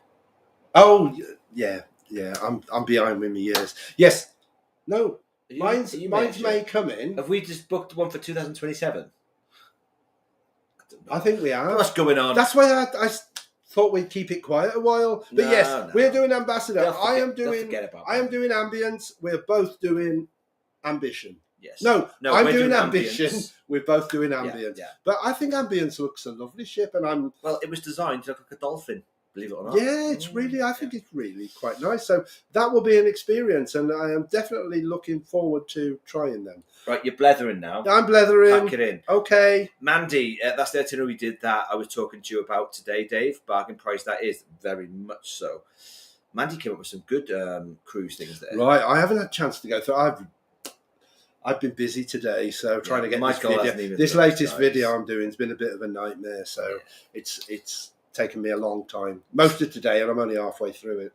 Oh, yeah. I'm behind with my years. Yes. No. Mine's May coming. Have we just booked one for 2027? I think we are. What's going on? That's why I thought we'd keep it quiet a while. But we're doing Ambassador. I am doing Ambience. We're both doing Ambition. Yes. No, I'm doing Ambience. Ambition. We're both doing Ambience. Yeah. But I think Ambience looks a lovely ship, and Well, it was designed to look like a dolphin, believe it or not. Yeah, it's really. I think it's really quite nice. So that will be an experience, and I am definitely looking forward to trying them. Right, you're blethering now. I'm blethering. Pack it in. Okay. Mandy, that's the itinerary we did that I was talking to you about today, Dave. Bargain price, that is, very much so. Mandy came up with some good cruise things there. Right, I haven't had a chance to go through. I've been busy today, so trying to get this latest video I'm doing has been a bit of a nightmare. So it's taken me a long time. Most of today, and I'm only halfway through it.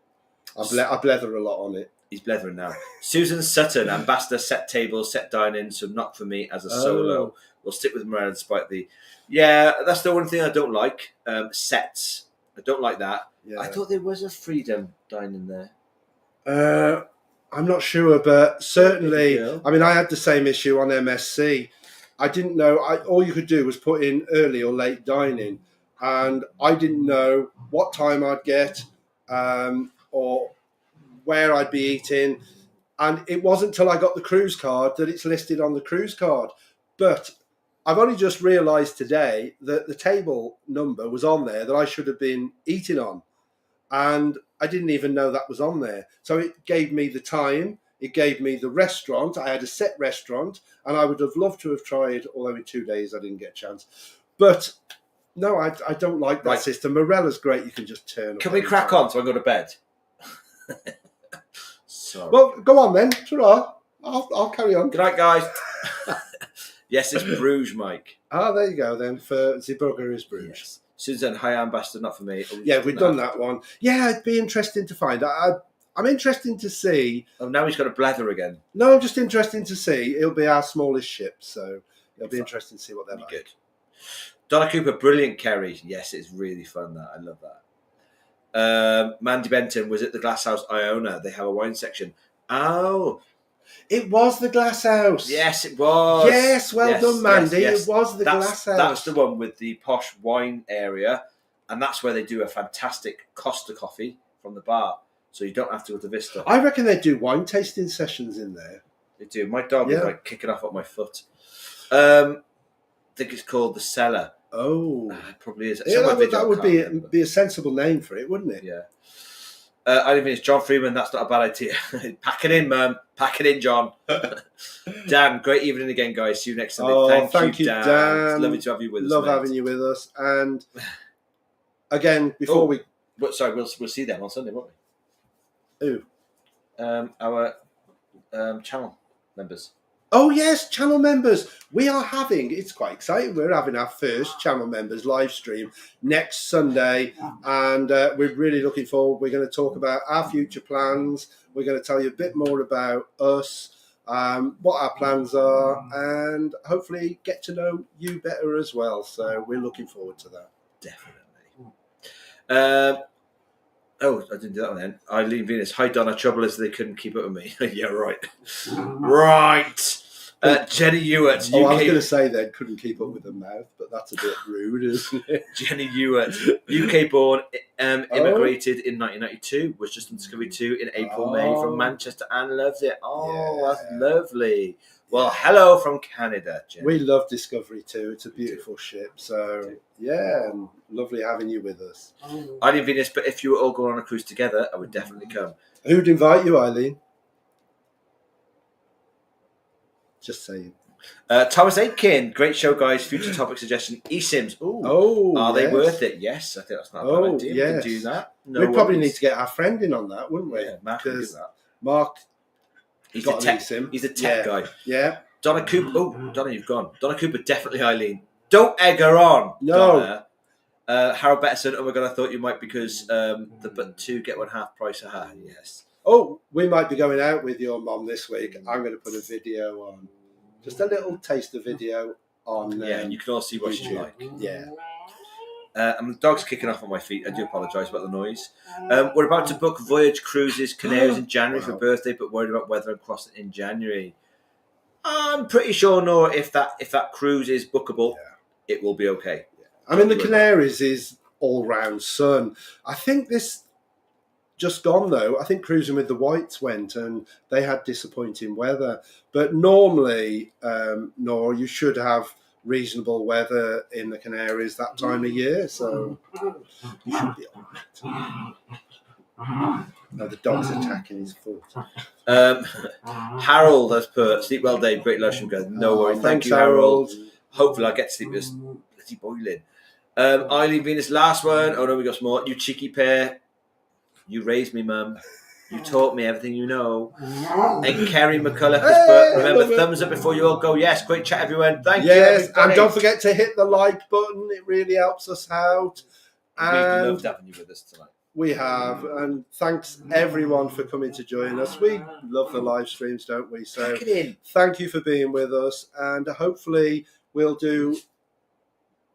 I blether a lot on it. He's blethering now. Susan Sutton, Ambassador, set tables, set dining, so not for me as a solo. we'll stick with Marella despite the. Yeah, that's the one thing I don't like. Sets. I don't like that. Yeah. I thought there was a freedom dining there. I'm not sure, but certainly, Yeah. I mean, I had the same issue on MSC. I didn't know, all you could do was put in early or late dining, and I didn't know what time I'd get or where I'd be eating. And it wasn't until I got the cruise card that it's listed on the cruise card. But I've only just realised today that the table number was on there that I should have been eating on. And I didn't even know that was on there. So it gave me the time, it gave me the restaurant. I had a set restaurant, and I would have loved to have tried, although in 2 days I didn't get a chance. But no, I don't like that system. Morella's great, you can just turn up. Can we crack on so I go to bed? Sorry. Well, go on then. Ta-ra. I'll carry on. Good night, guys. Yes, it's Bruges, Mike. Ah, there you go then, for Zeebrugge is Bruges. Yes. Susan, High Ambassador, not for me. Yeah, we've done that one. Yeah, it'd be interesting to find. I'm interested to see. Oh, now he's got a blather again. No, I'm just interested to see. It'll be our smallest ship, so it'll be interesting to see what they're like. Good. Donna Cooper, brilliant, Kerry. Yes, it's really fun, that. I love that. Mandy Benton was at the Glasshouse Iona. They have a wine section. Oh. It was the Glasshouse. Yes, it was. Yes, well done, Mandy. Yes. It was the Glasshouse. That's the one with the posh wine area, and that's where they do a fantastic Costa coffee from the bar, so you don't have to go to Vista. I reckon they do wine tasting sessions in there. They do. My dog is like kicking off at my foot. I think it's called the Cellar. Oh, it probably is. Yeah, that would be a sensible name for it, wouldn't it? Yeah. I think it's John Freeman. That's not a bad idea. Pack it in, man. Pack it in, John. Dan, great evening again, guys. See you next Sunday. Oh, thank you, Dan. It's lovely to have you with us. Love having you with us. And again, before we... Sorry, we'll see them on Sunday, won't we? Who? Our channel members. Oh, yes, channel members. We are having, it's quite exciting, we're having our first channel members live stream next Sunday. And we're really looking forward. We're going to talk about our future plans. We're going to tell you a bit more about us, what our plans are, and hopefully get to know you better as well. So we're looking forward to that. Definitely. I didn't do that one then. Eileen Venus. Hi, Donna. Trouble is they couldn't keep up with me. Yeah, right. Right. Jenny Ewart. I was going to say they couldn't keep up with the mouth, but that's a bit rude, isn't it? Jenny Ewart. UK born, immigrated in 1992, was just on Discovery 2 in April, May from Manchester and loves it. Oh, that's lovely. Well, hello from Canada, Jenny. We love Discovery 2. It's a beautiful ship. So, yeah, and lovely having you with us. Eileen Venus, but if you were all going on a cruise together, I would definitely come. Who'd invite you, Eileen? Just saying. Thomas Aitken, great show, guys. Future topic suggestion: eSIMs. Ooh. Are they worth it? Yes, I think that's not a bad idea. Yes. We can do that. We'd probably need to get our friend in on that, wouldn't we? Yeah, Mark can do that. Mark, he's a tech guy. Yeah. Donna Cooper. Oh, Donna, you've gone. Donna Cooper, definitely Eileen. Don't egg her on. No. Donna. Harold Betterson. Oh my God, I thought you might because the 2 get 1 half price. Aha, yes. Oh, we might be going out with your mum this week. I'm going to put a video on, just a little taster video on. Yeah, and you can all see what she's like. Yeah. And the dog's kicking off on my feet. I do apologise about the noise. We're about to book Voyage Cruises Canaries in January for birthday, but worried about weather and crossing in January. I'm pretty sure, Nora, if that cruise is bookable, it will be okay. Yeah. I mean, the Canaries is all-round sun. I think this just gone, though. I think Cruising with the Whites went, and they had disappointing weather. But normally, Nora, you should have reasonable weather in the Canaries that time of year, so you should be all right. No, the dog's attacking his foot. Harold has put, sleep well, Dave, great lotion, guys. No worries. Thank you, Harold. Hopefully I'll get to sleep this bloody boiling. Eileen Venus, last one. Oh no, we got some more. You cheeky pair. You raised me, Mum. You taught me everything you know. And Kerry McCullough has put, remember, thumbs up before you all go. Yes, great chat, everyone. Thank you, everybody. And don't forget to hit the like button. It really helps us out. We loved having you with us tonight. We have, and thanks everyone for coming to join us. We love the live streams, don't we? So thank you for being with us, and hopefully we'll do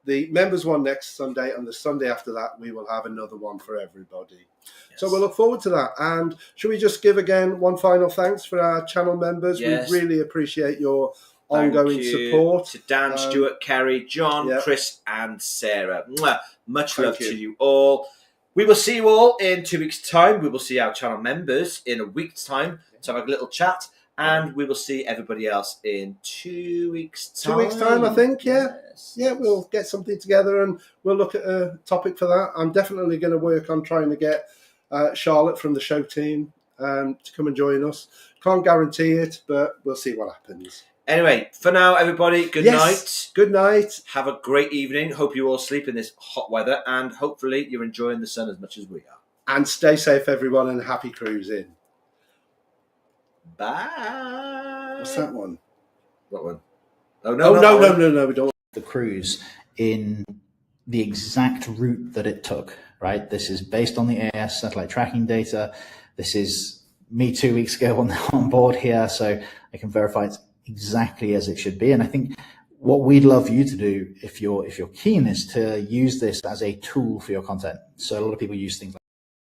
the members one next Sunday, and the Sunday after that we will have another one for everybody. Yes. So we'll look forward to that. And should we just give again one final thanks for our channel members? Yes. We really appreciate your Thank ongoing you support. to Dan, Stuart, Kerry, John, yeah. Chris, and Sarah. Mwah. Much Thank love you. to you all. We will see you all in 2 weeks' time. We will see our channel members in a week's time to have a little chat, and we will see everybody else in 2 weeks' time. 2 weeks' time, I think. Yeah, Yes. yeah. We'll get something together and we'll look at a topic for that. I'm definitely going to work on trying to get Charlotte from the show team to come and join us. Can't guarantee it, but we'll see what happens. Anyway, for now, everybody, good night. Good night. Have a great evening. Hope you all sleep in this hot weather, and hopefully you're enjoying the sun as much as we are. And stay safe, everyone, and happy cruising. Bye. What's that one? What one? Oh, No, not no, that no, one. no, we don't. The cruise in the exact route that it took, right? This is based on the AS satellite tracking data. This is me 2 weeks ago on board here, so I can verify it's exactly as it should be. And I think what we'd love you to do, if you're keen, is to use this as a tool for your content. So a lot of people use things like